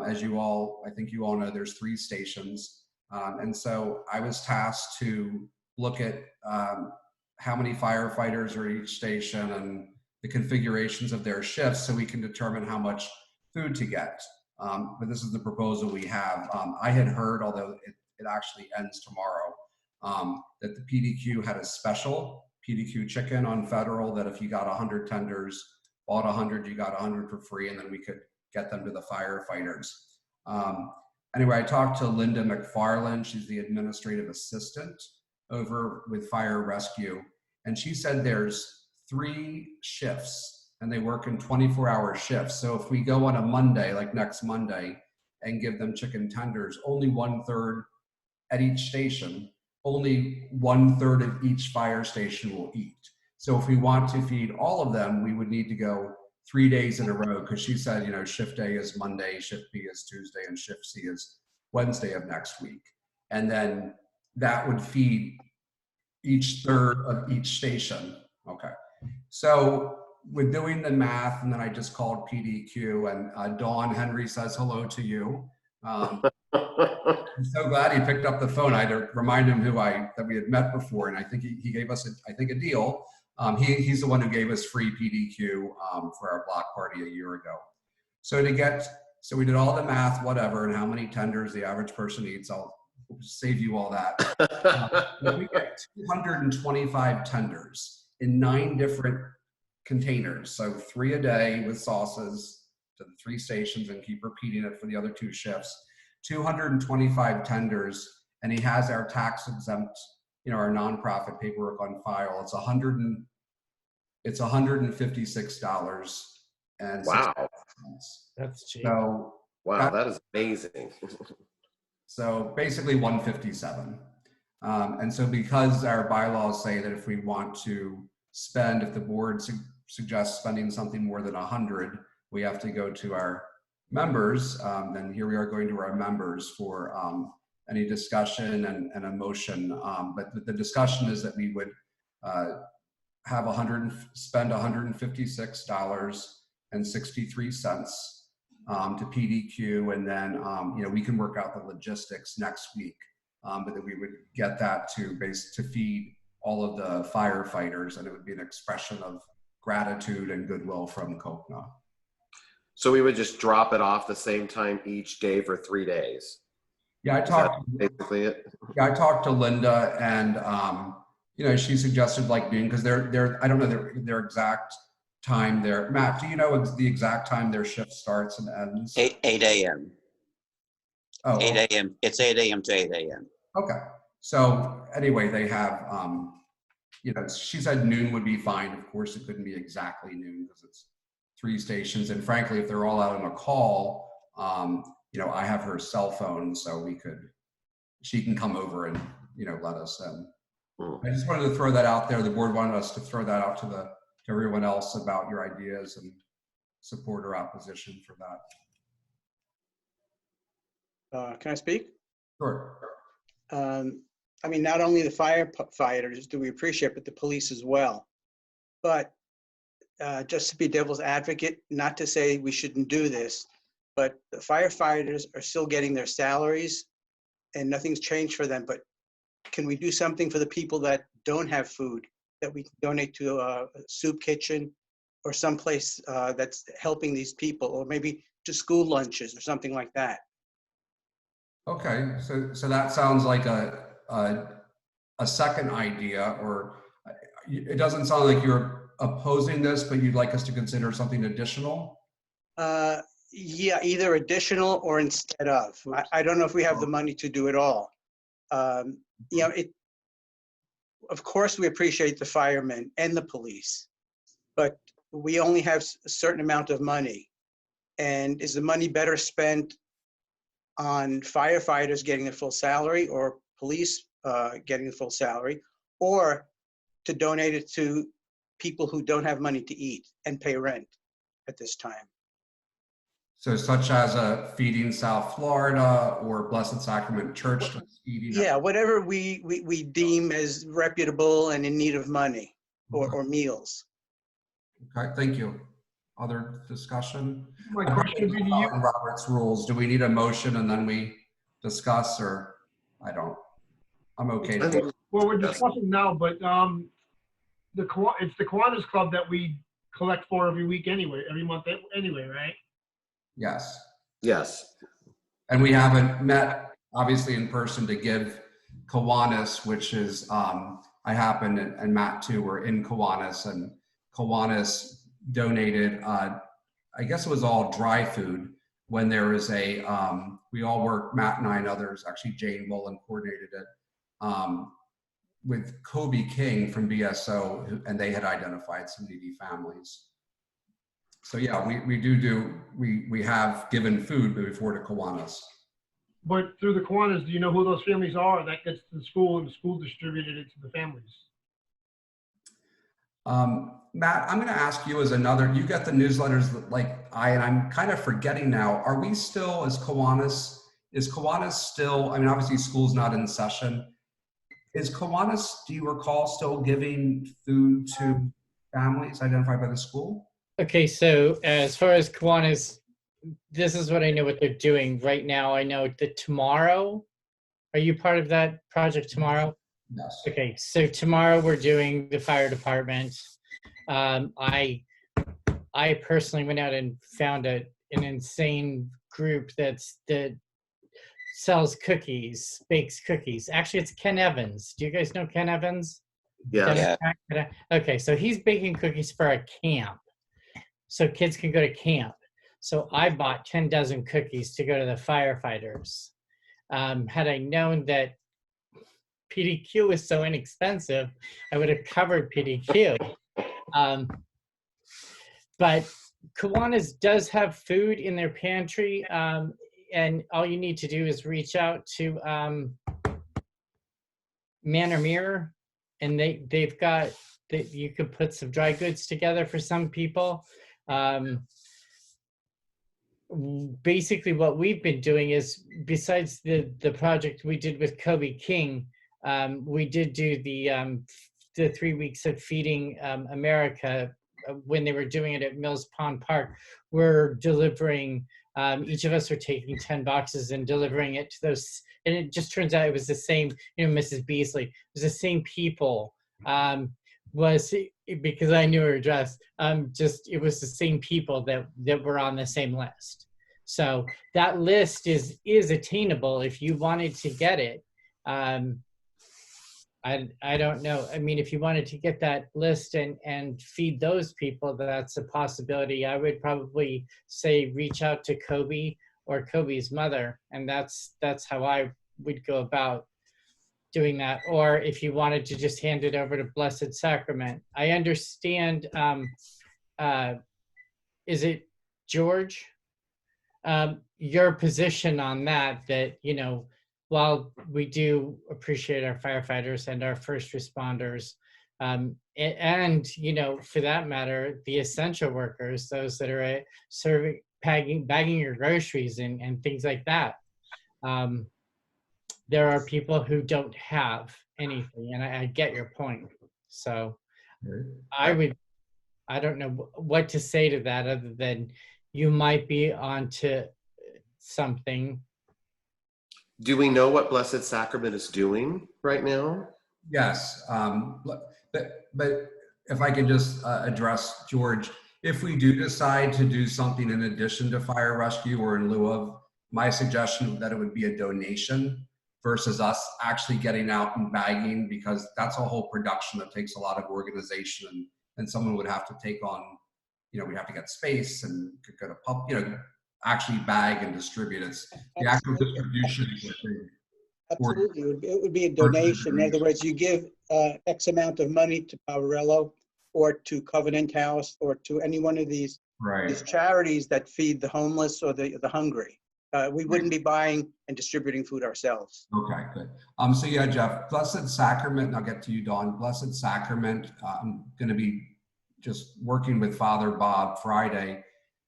As you all, I think you all know, there's 3 stations. And so I was tasked to look at how many firefighters are each station and the configurations of their shifts so we can determine how much food to get. But this is the proposal we have. I had heard, although it actually ends tomorrow, that the PDQ had a special PDQ chicken on Federal, that if you got 100 tenders, bought 100, you got 100 for free, and then we could get them to the firefighters. Anyway, I talked to Linda McFarland. She's the administrative assistant over with Fire Rescue. And she said there's 3 shifts and they work in 24-hour shifts. So if we go on a Monday, like next Monday, and give them chicken tenders, only 1/3 at each station only 1/3 of each fire station will eat. So if we want to feed all of them, we would need to go 3 days in a row, because she said, shift A is Monday, shift B is Tuesday, and shift C is Wednesday of next week. And then that would feed each third of each station. Okay. So with doing the math, and then I just called PDQ, and Dawn Henry says hello to you. I'm so glad he picked up the phone. I had to remind him that we had met before, and I think he gave us a deal. He's the one who gave us free PDQ for our block party a year ago. So we did all the math, whatever, and how many tenders the average person eats. I'll save you all that. We get 225 tenders in 9 different containers. So 3 a day with sauces to the 3 stations, and keep repeating it for the other 2 shifts. 225 tenders, and he has our tax exempt, our nonprofit paperwork on file. It's $156. And wow, That's cheap. So wow, that is amazing. So basically 157. And so because our bylaws say that if we want to spend, if the board suggests spending something more than 100, we have to go to our members. Then here we are going to our members for any discussion and a motion. But the discussion is that we would spend $156.63 to PDQ, and then we can work out the logistics next week. But that we would get that to feed all of the firefighters, and it would be an expression of gratitude and goodwill from COPNA. So we would just drop it off the same time each day for 3 days. Yeah, I talked to Linda, and she suggested like noon, because they're I don't know their exact time there. Matt, do you know the exact time their shift starts and ends? 8 a.m. Oh, 8 a.m. It's 8 a.m. to 8 a.m. Okay. So anyway, they have, she said noon would be fine. Of course, it couldn't be exactly noon because it's 3 stations. And frankly, if they're all out on a call, I have her cell phone, so she can come over and, let us in. I just wanted to throw that out there. The board wanted us to throw that out to everyone else about your ideas and support or opposition for that. Can I speak? Sure. Not only the firefighters do we appreciate, but the police as well. But just to be devil's advocate, not to say we shouldn't do this, but the firefighters are still getting their salaries and nothing's changed for them. But can we do something for the people that don't have food, that we can donate to a soup kitchen or someplace that's helping these people, or maybe to school lunches or something like that? Okay, so that sounds like a second idea, or it doesn't sound like you're opposing this, but you'd like us to consider something additional? Yeah, either additional or instead of. I don't know if we have the money to do it all. Of course, we appreciate the firemen and the police, but we only have a certain amount of money. And is the money better spent on firefighters getting their full salary, or police getting the full salary, or to donate it to people who don't have money to eat and pay rent at this time? So such as a Feeding South Florida or Blessed Sacrament Church. Yeah, whatever we deem as reputable and in need of money or meals. Okay, thank you. Other discussion? My question would be to you. Robert's rules, do we need a motion and then we discuss, or I don't? I'm okay. Well, we're discussing now, but it's the Kiwanis Club that we collect for every week anyway, every month anyway, right? Yes. Yes. And we haven't met, obviously, in person to give Kiwanis, which is, I happen, and Matt too, were in Kiwanis, and Kiwanis donated, I guess it was all dry food, when there was we all worked, Matt and I and others, actually Jane Wolin coordinated it, with Kobe King from BSO, and they had identified some needy families. So yeah, we have given food before to Kiwanis. But through the Kiwanis, do you know who those families are that gets to the school and the school distributed it to the families? Matt, I'm going to ask you as another, you get the newsletters like and I'm kind of forgetting now, are we still as Kiwanis, is Kiwanis still, I mean, obviously school's not in session. Is Kiwanis, do you recall, still giving food to families identified by the school? Okay, so as far as Kiwanis, this is what I know what they're doing right now. I know that tomorrow, are you part of that project tomorrow? Yes. Okay, so tomorrow we're doing the fire department. I personally went out and found an insane group that sells cookies, bakes cookies. Actually, it's Ken Evans. Do you guys know Ken Evans? Yeah. Okay, so he's baking cookies for a camp, so kids can go to camp. So I bought 10 dozen cookies to go to the firefighters. Had I known that PDQ was so inexpensive, I would have covered PDQ. But Kiwanis does have food in their pantry, and all you need to do is reach out to Man or Mirror, and they've got that you could put some dry goods together for some people. Basically, what we've been doing is, besides the project we did with Kobe King, we did do the 3 weeks of Feeding America when they were doing it at Mills Pond Park. We're delivering, each of us are taking 10 boxes and delivering it to those, and it just turns out it was the same, Mrs. Beasley, it was the same people, because I knew her address, it was the same people that were on the same list. So that list is attainable if you wanted to get it. I don't know. I mean, if you wanted to get that list and feed those people, that's a possibility. I would probably say reach out to Kobe or Kobe's mother, and that's how I would go about doing that. Or if you wanted to just hand it over to Blessed Sacrament. I understand, is it George? Your position on that, while we do appreciate our firefighters and our first responders, and for that matter, the essential workers, those that are serving, bagging your groceries and things like that. There are people who don't have anything, and I get your point. So I don't know what to say to that other than you might be onto something. Do we know what Blessed Sacrament is doing right now? Yes, but if I can just address George, if we do decide to do something in addition to fire rescue or in lieu of, my suggestion that it would be a donation versus us actually getting out and bagging, because that's a whole production that takes a lot of organization, and someone would have to take on, we'd have to get space and could go to actually bag and distribute. It's the actual distribution. Absolutely, it would be a donation. In other words, you give X amount of money to Poverello or to Covenant House or to any one of these charities that feed the homeless or the hungry. We wouldn't be buying and distributing food ourselves. Okay, good. So yeah, Jeff, Blessed Sacrament, and I'll get to you, Dawn. Blessed Sacrament, I'm going to be just working with Father Bob Friday.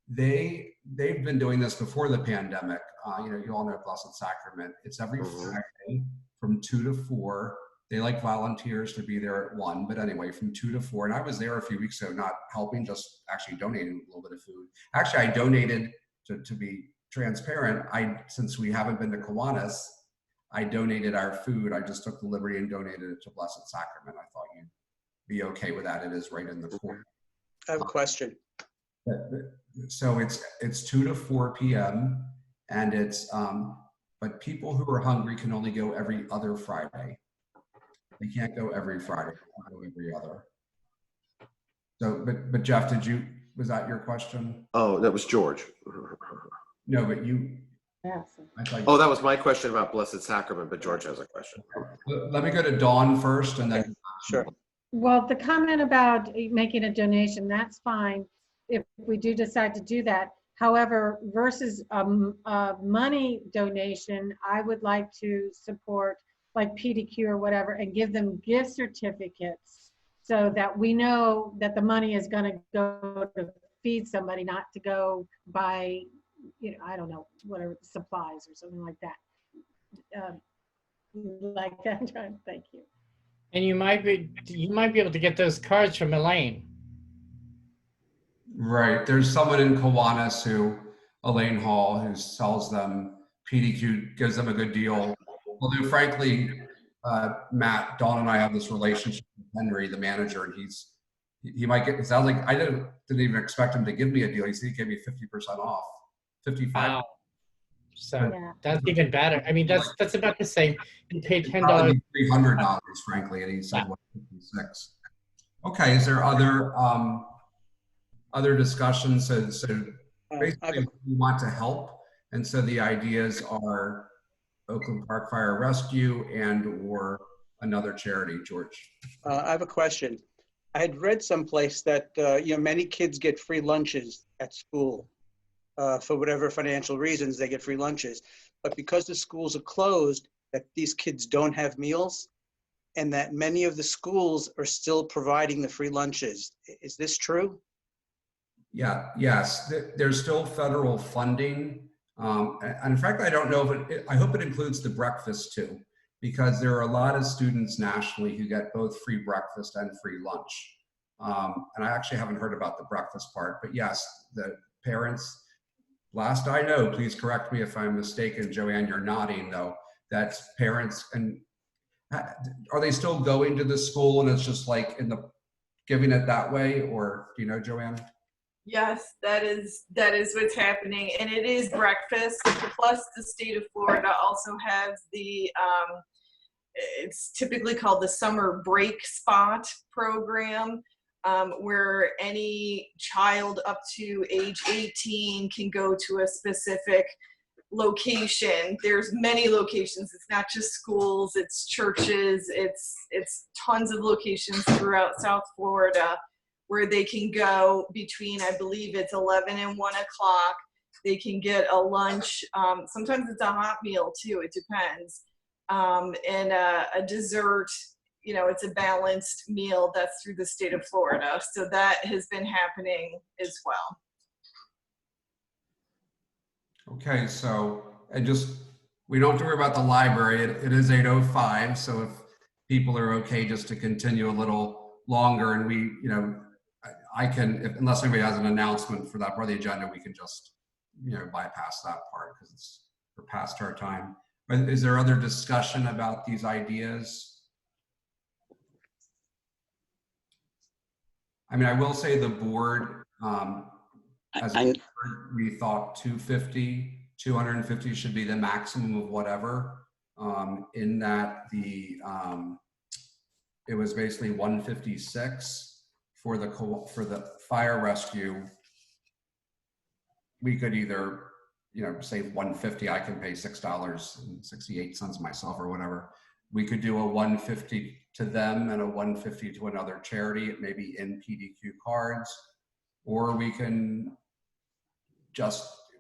They've been doing this before the pandemic. You all know Blessed Sacrament. It's every Friday from 2 to 4. They like volunteers to be there at 1, but anyway, from 2 to 4. And I was there a few weeks ago, not helping, just actually donating a little bit of food. Actually, I donated, to be transparent, since we haven't been to Kiwanis, I donated our food. I just took the liberty and donated it to Blessed Sacrament. I thought you'd be okay with that. It is right in the corner. I have a question. So it's 2 to 4 p.m. and it's but people who are hungry can only go every other Friday. They can't go every Friday, they can go every other. So, but Jeff, was that your question? Oh, that was George. No, but you. Yes. Oh, that was my question about Blessed Sacrament, but George has a question. Let me go to Dawn first, and then. Sure. Well, the comment about making a donation, that's fine if we do decide to do that. However, versus a money donation, I would like to support like PDQ or whatever and give them gift certificates so that we know that the money is going to go to feed somebody, not to go buy, I don't know, whatever, supplies or something like that. Like that. Thank you. And you might be able to get those cards from Elaine. Right. There's someone in Kiwanis Elaine Hall, who sells them. PDQ gives them a good deal. Although frankly, Matt, Dawn and I have this relationship with Henry, the manager, and he might get, it sounds like I didn't even expect him to give me a deal. He said he gave me 50% off, 55%. Wow. So Yeah. that's even better. I mean, that's about the same. You pay $10. $300, frankly, and he said $156. Okay, is there other discussions? So basically, we want to help, and so the ideas are Oakland Park Fire Rescue and/or another charity. George, I have a question. I had read someplace that many kids get free lunches at school. For whatever financial reasons, they get free lunches. But because the schools are closed, that these kids don't have meals, and that many of the schools are still providing the free lunches. Is this true? Yeah, yes, there's still federal funding. And in fact, I don't know if I hope it includes the breakfast too, because there are a lot of students nationally who get both free breakfast and free lunch. And I actually haven't heard about the breakfast part, but yes, the parents, last I know, please correct me if I'm mistaken, Joanne, you're nodding though, that's parents. And are they still going to the school and it's just like giving it that way, or do you know, Joanne? Yes, that is what's happening, and it is breakfast. Plus, the state of Florida also has the it's typically called the summer break spot program, where any child up to age 18 can go to a specific location. There's many locations. It's not just schools, it's churches, it's tons of locations throughout South Florida where they can go between, I believe it's 11 and 1 o'clock. They can get a lunch. Sometimes it's a hot meal too, it depends. And a dessert, it's a balanced meal that's through the state of Florida. So that has been happening as well. Okay, so, and we don't have to worry about the library. It is 8:05, so if people are okay just to continue a little longer, and I can, unless anybody has an announcement for that part of the agenda, we can just, bypass that part because we're past our time. But is there other discussion about these ideas? I mean, I will say the board, we thought 250 should be the maximum of whatever, in that it was basically 156 for the fire rescue. We could either, say 150, I can pay $6.68 myself or whatever. We could do a 150 to them and a 150 to another charity, maybe in PDQ cards, or we can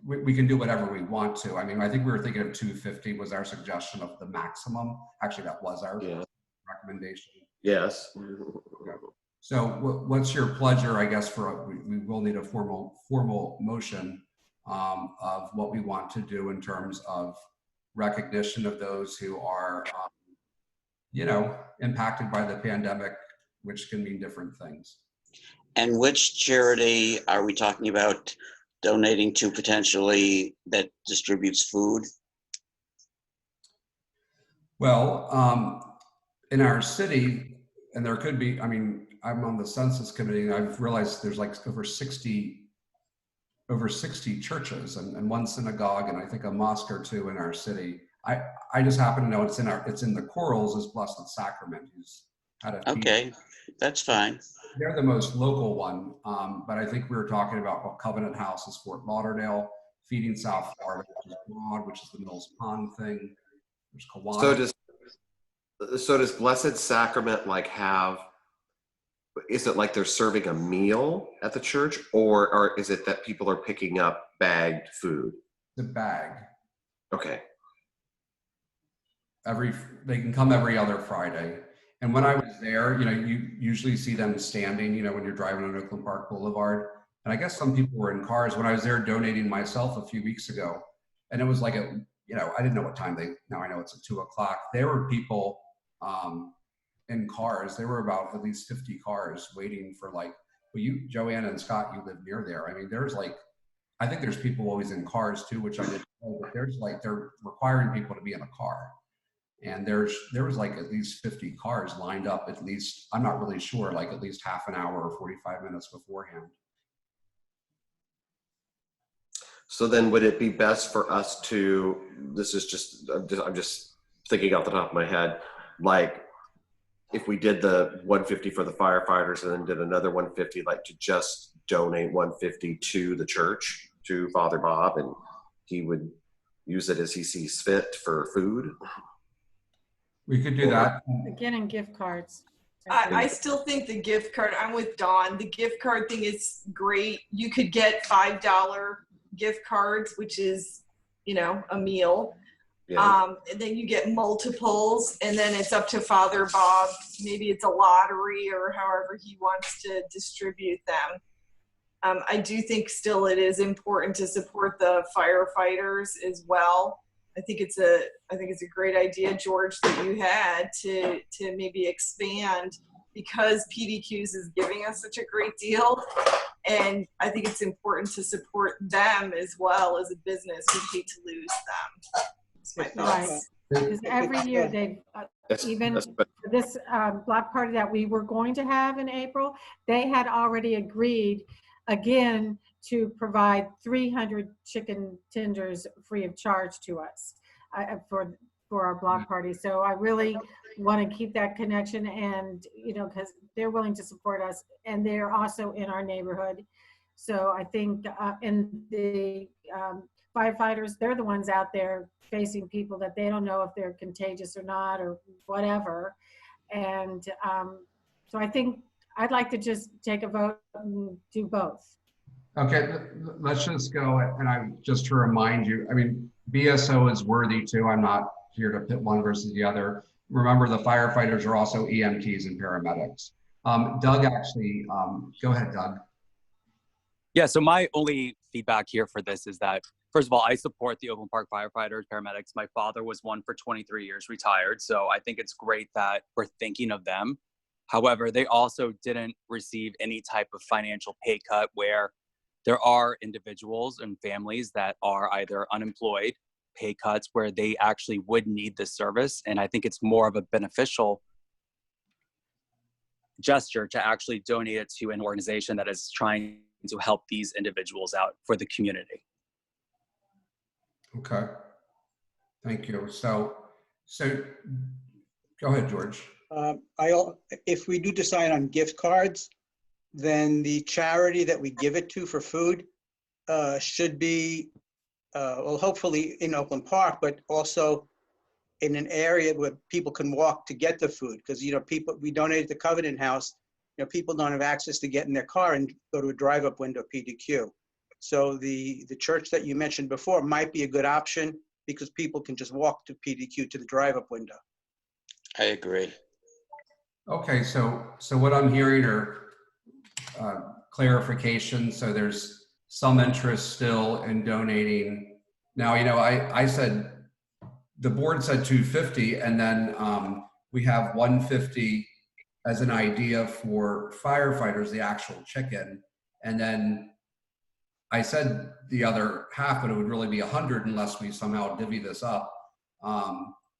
we can do whatever we want to. I mean, I think we were thinking of 250 was our suggestion of the maximum. Actually, that was our recommendation. Yes. So what's your pleasure, I guess, we will need a formal motion of what we want to do in terms of recognition of those who are, impacted by the pandemic, which can mean different things. And which charity are we talking about donating to potentially that distributes food? Well, in our city, and there could be, I mean, I'm on the census committee, and I've realized there's like over 60 churches and one synagogue and I think a mosque or two in our city. I just happen to know it's in the Corals is Blessed Sacrament, who's had a Okay, that's fine. They're the most local one, but I think we were talking about Covenant House is Fort Lauderdale, Feeding South Florida, which is Broad, which is the Mills Pond thing. There's Kiwanis. So does Blessed Sacrament have is it like they're serving a meal at the church, or is it that people are picking up bagged food? The bag. Okay. They can come every other Friday. And when I was there, you usually see them standing, when you're driving on Oakland Park Boulevard. And I guess some people were in cars. When I was there donating myself a few weeks ago, and it was like I didn't know what time now I know it's at 2:00. There were people in cars. There were about at least 50 cars waiting for Joanna and Scott, you live near there. I mean, I think there's people always in cars too, which I didn't know, but they're requiring people to be in a car. And there was like at least 50 cars lined up, at least, I'm not really sure, like at least half an hour or 45 minutes beforehand. So then would it be best for us to, I'm just thinking off the top of my head, like if we did the 150 for the firefighters and then did another 150, like to just donate 150 to the church, to Father Bob, and he would use it as he sees fit for food? We could do that. Again, in gift cards. I still think the gift card, I'm with Dawn. The gift card thing is great. You could get $5 gift cards, which is, a meal. Yeah. And then you get multiples, and then it's up to Father Bob. Maybe it's a lottery or however he wants to distribute them. I do think still it is important to support the firefighters as well. I think it's a great idea, George, that you had to maybe expand, because PDQs is giving us such a great deal. And I think it's important to support them as well as a business. We'd hate to lose them. That's my thoughts. Right. Because every year they've, even for this block party that we were going to have in April, they had already agreed again to provide 300 chicken tenders free of charge to us for our block party. So I really want to keep that connection, and because they're willing to support us, and they're also in our neighborhood. So I think and the firefighters, they're the ones out there facing people that they don't know if they're contagious or not or whatever. And so I think I'd like to just take a vote and do both. Okay, let's just go. And just to remind you, I mean, BSO is worthy too. I'm not here to pit one versus the other. Remember, the firefighters are also EMTs and paramedics. Doug, actually, go ahead, Doug. Yeah, so my only feedback here for this is that, first of all, I support the Oakland Park firefighters, paramedics. My father was one for 23 years, retired. So I think it's great that we're thinking of them. However, they also didn't receive any type of financial pay cut, where there are individuals and families that are either unemployed, pay cuts, where they actually would need this service. And I think it's more of a beneficial gesture to actually donate it to an organization that is trying to help these individuals out for the community. Okay, thank you. So go ahead, George. If we do decide on gift cards, then the charity that we give it to for food should be, well, hopefully in Oakland Park, but also in an area where people can walk to get the food. Because, we donated the Covenant House, people don't have access to get in their car and go to a drive-up window PDQ. So the church that you mentioned before might be a good option, because people can just walk to PDQ to the drive-up window. I agree. Okay, so what I'm hearing are clarification. So there's some interest still in donating. Now, I said, the board said 250, and then we have 150 as an idea for firefighters, the actual chicken. And then I said the other half, but it would really be 100 unless we somehow divvy this up.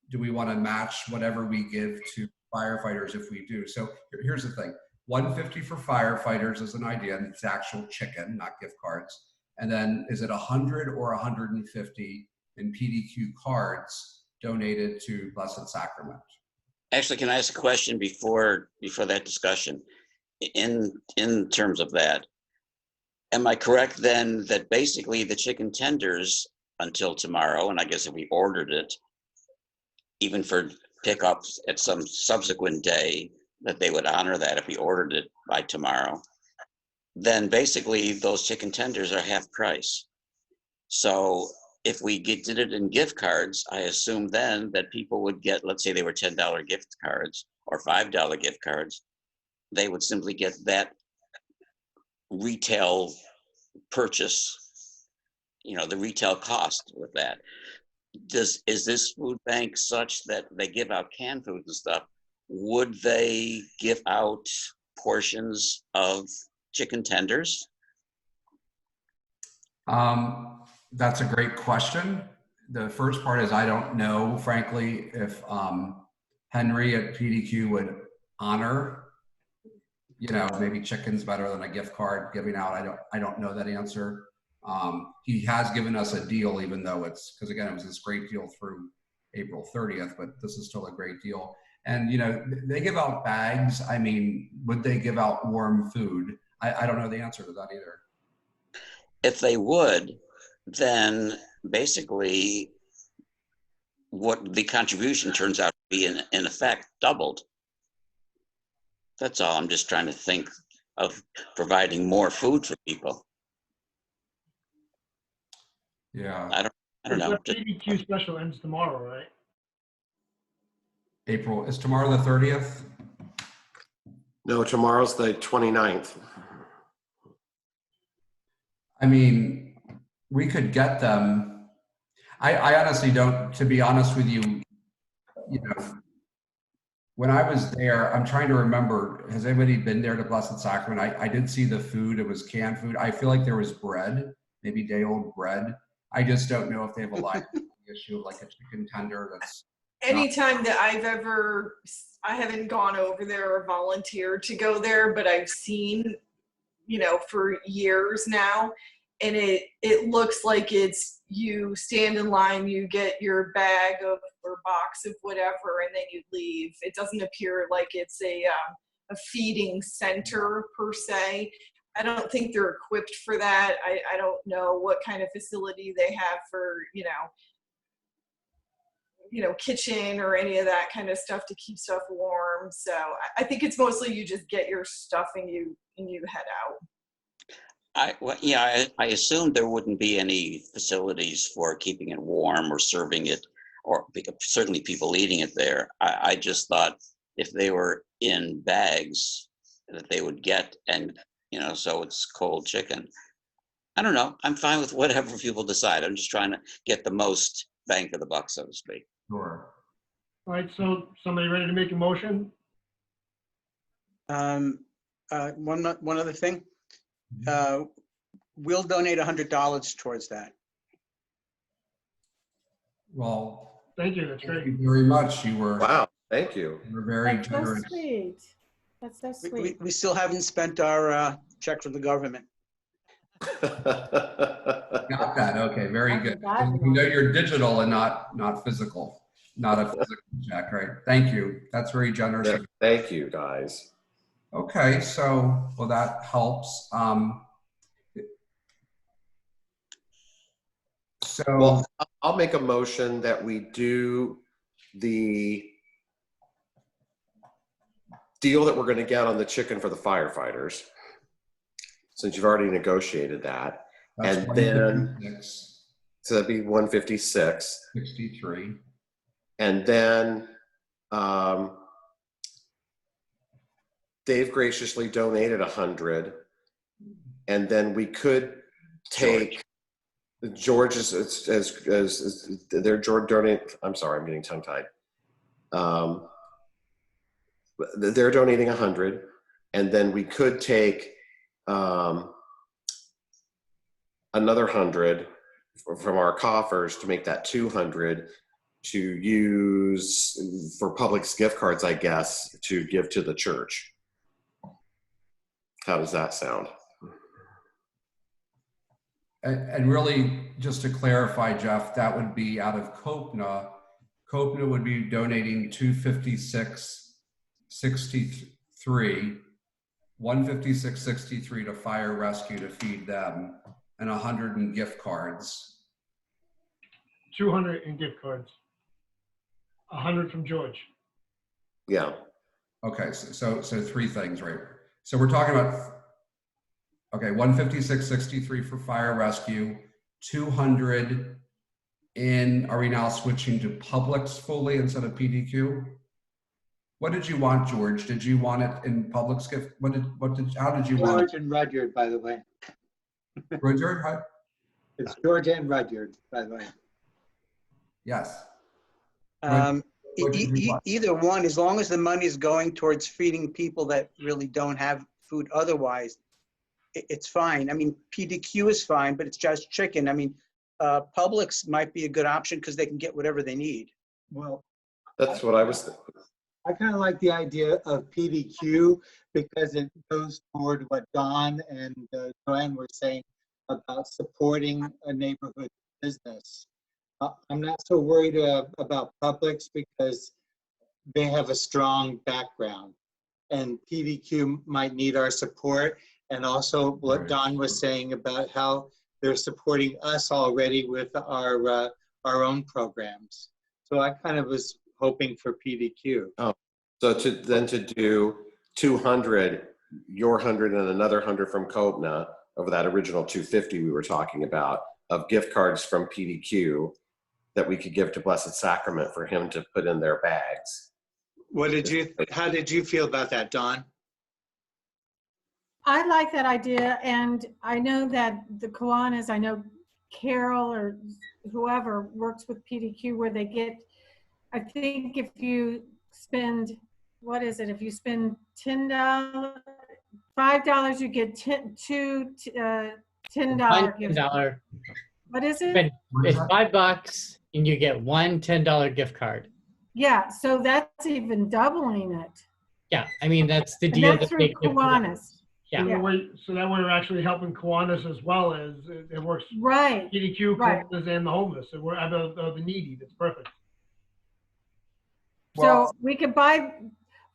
Do we want to match whatever we give to firefighters if we do? So here's the thing. 150 for firefighters is an idea, and it's actual chicken, not gift cards. And then is it 100 or 150 in PDQ cards donated to Blessed Sacrament? Actually, can I ask a question before that discussion? In terms of that, am I correct then that basically the chicken tenders until tomorrow, and I guess if we ordered it, even for pickups at some subsequent day, that they would honor that if we ordered it by tomorrow, then basically those chicken tenders are half price. So if we did it in gift cards, I assume then that people would get, let's say they were $10 gift cards or $5 gift cards, they would simply get that retail purchase, the retail cost with that. Is this food bank such that they give out canned food and stuff? Would they give out portions of chicken tenders? That's a great question. The first part is I don't know, frankly, if Henry at PDQ would honor, maybe chicken's better than a gift card giving out. I don't know that answer. He has given us a deal, even though because again, it was this great deal through April 30th, but this is still a great deal. And, they give out bags. I mean, would they give out warm food? I don't know the answer to that either. If they would, then basically what the contribution turns out to be in effect doubled. That's all. I'm just trying to think of providing more food for people. Yeah. I don't know. The PDQ special ends tomorrow, right? April, is tomorrow the 30th? No, tomorrow's the 29th. I mean, we could get them. I honestly don't, to be honest with you, when I was there, I'm trying to remember, has anybody been there to Blessed Sacrament? I did see the food. It was canned food. I feel like there was bread, maybe day-old bread. I just don't know if they have a live issue of like a chicken tender that's anytime that I haven't gone over there or volunteered to go there, but I've seen, for years now, and it looks like it's, you stand in line, you get your bag or box of whatever, and then you leave. It doesn't appear like it's a feeding center per se. I don't think they're equipped for that. I don't know what kind of facility they have for, kitchen or any of that kind of stuff to keep stuff warm. So I think it's mostly you just get your stuff and you head out. I assumed there wouldn't be any facilities for keeping it warm or serving it, or certainly people eating it there. I just thought if they were in bags that they would get, and so it's cold chicken. I don't know. I'm fine with whatever people decide. I'm just trying to get the most bang for the buck, so to speak. Sure. All right, so somebody ready to make a motion? One other thing. We'll donate $100 towards that. Well, Thank you, that's great. thank you very much. You were, Wow, thank you. you were very That's so generous. sweet. That's so sweet. We still haven't spent our check from the government. Got that. Okay, very good. That's You know you're digital and not physical, not a physical check, right? Thank you. That's very generous. Yeah, thank you, guys. Okay, so well that helps. Well, I'll make a motion that we do the deal that we're going to get on the chicken for the firefighters, since you've already negotiated that. That's And then, 156, so that'd be 156. 63. And then Dave graciously donated 100. And then we could take George as they're donate. I'm sorry, I'm getting tongue tied. They're donating 100, and then we could take another 100 from our coffers to make that 200 to use for Publix gift cards, I guess, to give to the church. How does that sound? And really, just to clarify, Jeff, that would be out of COPNA. COPNA would be donating 256.63, 156.63 to fire rescue to feed them, and 100 in gift cards. 200 in gift cards. 100 from George. Yeah. Okay, so three things, right? So we're talking about, okay, 156.63 for fire rescue, 200 in, are we now switching to Publix fully instead of PDQ? What did you want, George? Did you want it in Publix gift? How did you want it? George and Rudyard, by the way. Rudyard, hi? It's George and Rudyard, by the way. Yes. Either one, as long as the money is going towards feeding people that really don't have food otherwise, it's fine. I mean, PDQ is fine, but it's just chicken. I mean, Publix might be a good option because they can get whatever they need. Well, That's what I was thinking. I kind of like the idea of PDQ because it goes toward what Don and Joanne were saying about supporting a neighborhood business. I'm not so worried about Publix because they have a strong background, and PDQ might need our support. And also what Don was saying about how they're supporting us already with our own programs. So I kind of was hoping for PDQ. Oh, so to do 200, your 100 and another 100 from COPNA over that original 250 we were talking about of gift cards from PDQ that we could give to Blessed Sacrament for him to put in their bags. How did you feel about that, Don? I like that idea, and I know that the Kiwanis, I know Carol or whoever works with PDQ where they get, I think if you spend, what is it? If you spend $5, you get two $10 gift $10. What is it? It's $5 and you get one $10 gift card. Yeah, so that's even doubling it. Yeah, I mean, that's the And deal. that's through Kiwanis. So that way we're actually helping Kiwanis as well as it works. Right. PDQ, right. Kiwanis, and the homeless. So we're the needy. That's perfect. So we could buy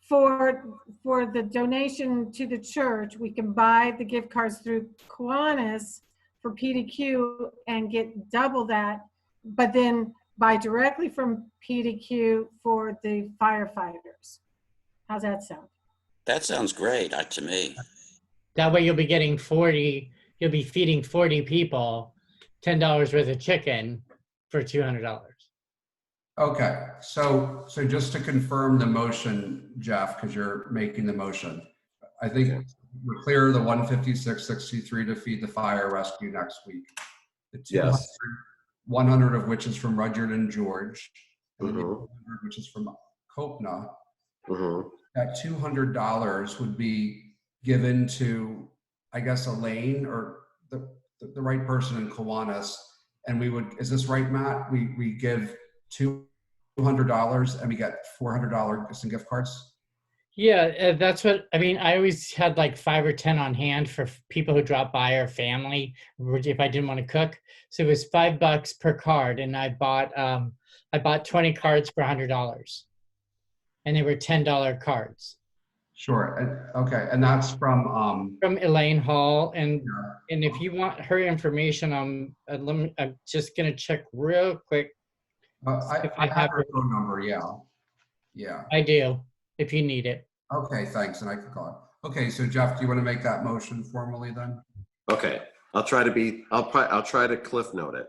for the donation to the church. We can buy the gift cards through Kiwanis for PDQ and get double that, but then buy directly from PDQ for the firefighters. How's that sound? That sounds great to me. That way you'll be getting 40, you'll be feeding 40 people $10 worth of chicken for $200. Okay, so just to confirm the motion, Jeff, because you're making the motion, I think we're clear the 156.63 to feed the fire rescue next week. The 200, Yes. 100 of which is from Rudyard and George, and the 200 Mm-hmm. which is from COPNA. Mm-hmm. That $200 would be given to, I guess, Elaine or the right person in Kiwanis, and we would, is this right, Matt? We give $200 and we get $400 in gift cards. Yeah, that's what, I mean, I always had like 5 or 10 on hand for people who drop by or family if I didn't want to cook. So it was $5 per card, and I bought 20 cards for $100, and they were $10 cards. Sure. Okay, and that's from Elaine Hall, and if you want her information, I'm just gonna check real quick. I have her phone number. Yeah. I do. If you need it. Okay, thanks, and I can call it. Okay, so Jeff, do you want to make that motion formally then? Okay, I'll try to cliff note it.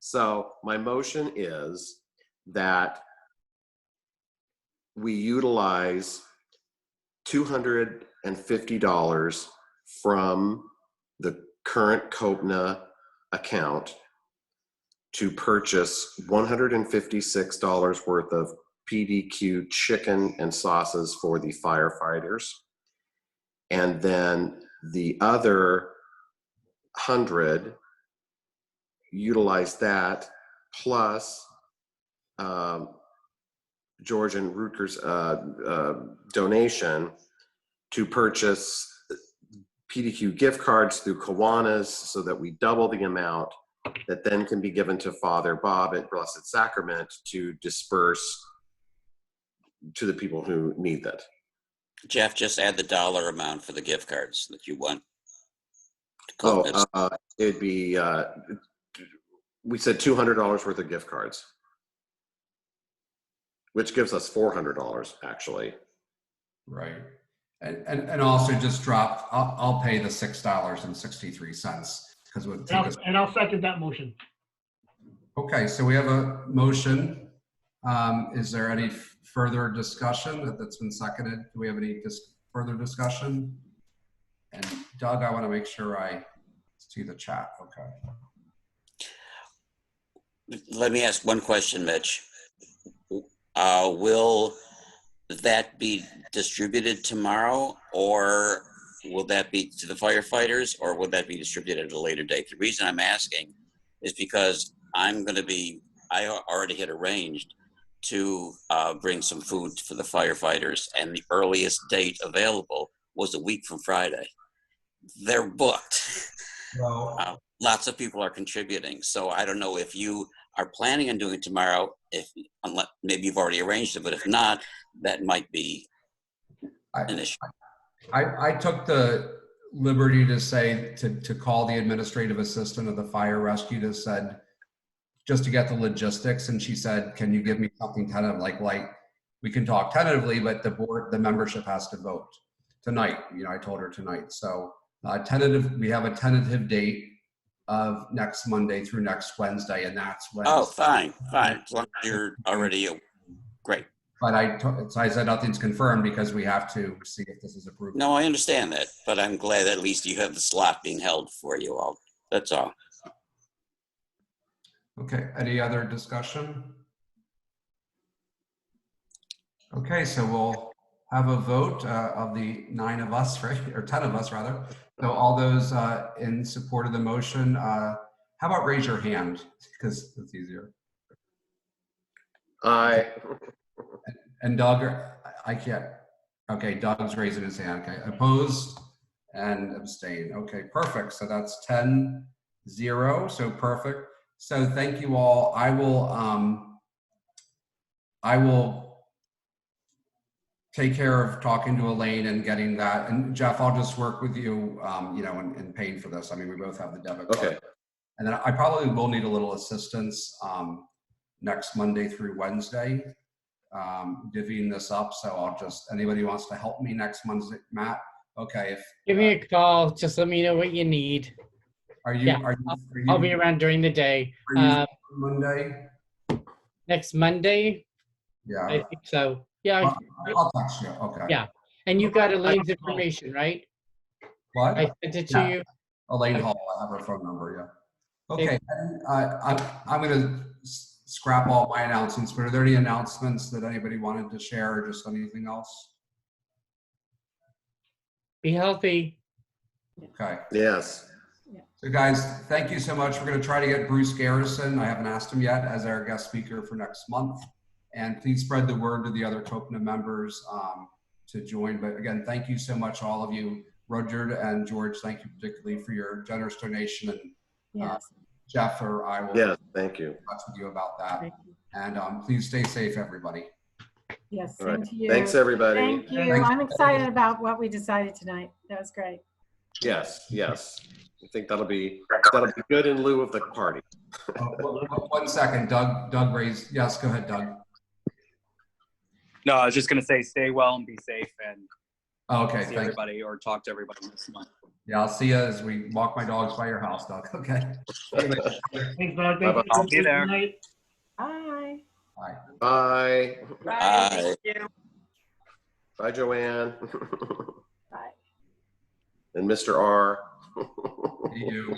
So my motion is that we utilize $250 from the current COPNA account to purchase $156 worth of PDQ chicken and sauces for the firefighters. And then the other 100, utilize that plus George and Rutger's donation to purchase PDQ gift cards through Kiwanis so that we double the amount that then can be given to Father Bob at Blessed Sacrament to disperse to the people who need that. Jeff, just add the dollar amount for the gift cards that you want. It'd be, we said $200 worth of gift cards. which gives us $400 actually. Right. And also just drop, I'll pay the $6.63 because it would take us. And I'll second that motion. Okay, so we have a motion. Is there any further discussion that's been seconded? Do we have any further discussion? And Doug, I want to make sure I see the chat. Okay. Let me ask one question, Mitch. Will that be distributed tomorrow, or will that be to the firefighters, or will that be distributed at a later date? The reason I'm asking is because I already had arranged to bring some food for the firefighters, and the earliest date available was a week from Friday. They're booked. Well, Lots of people are contributing, so I don't know if you are planning on doing it tomorrow. Unless maybe you've already arranged it, but if not, that might be an issue. I took the liberty to say to call the administrative assistant of the fire rescue to said just to get the logistics, and she said, "Can you give me something tentative? Like we can talk tentatively, but the membership has to vote tonight." I told her tonight. So we have a tentative date of next Monday through next Wednesday, and that's when. Oh, fine. As long as you're already great. But I said nothing's confirmed because we have to see if this is approved. No, I understand that, but I'm glad at least you have the slot being held for you all. That's all. Okay, any other discussion? Okay, so we'll have a vote of the 9 of us, right? Or 10 of us rather. So all those in support of the motion, how about raise your hand? Because it's easier. Aye. And Doug, I can't. Okay, Doug's raising his hand. Okay, opposed and abstain. Okay, perfect. So that's 10-0. So perfect. So thank you all. I will take care of talking to Elaine and getting that. And Jeff, I'll just work with you, in paying for this. I mean, we both have the debit card. Okay. And then I probably will need a little assistance next Monday through Wednesday, divvying this up. So I'll just, anybody who wants to help me next Monday, Matt. Okay. Give me a call. Just let me know what you need. I'll be around during the day. Monday? Next Monday? Yeah. I think so. Yeah. I'll text you. Okay. Yeah. And you got Elaine's information, right? What? I sent it to you. Elaine Hall. I have her phone number. Yeah. Okay. I'm going to scrap all my announcements, but are there any announcements that anybody wanted to share or just anything else? Be healthy. Okay. Yes. So guys, thank you so much. We're going to try to get Bruce Garrison, I haven't asked him yet, as our guest speaker for next month. And please spread the word to the other COPNA members to join. But again, thank you so much, all of you. Roger and George, thank you particularly for your generous donation. And Yes. Jeff or I will thank you. talk with you about that. And please stay safe, everybody. Yes, All right. same to you. Thanks, everybody. Thank you. Thanks. I'm excited about what we decided tonight. That was great. Yes. I think that'll be good in lieu of the party. 1 second, Doug raised. Yes, go ahead, Doug. No, I was just going to say, stay well and be safe, and Okay, see thanks. everybody or talk to everybody this month. Yeah, I'll see you as we walk my dogs by your house, Doug. Okay. Thanks, Doug. Bye-bye. Thank you. I'll be there. Good night. Bye. Bye. Bye. Bye. Thank you. Bye, Joanne. Bye. And Mr. R. See you.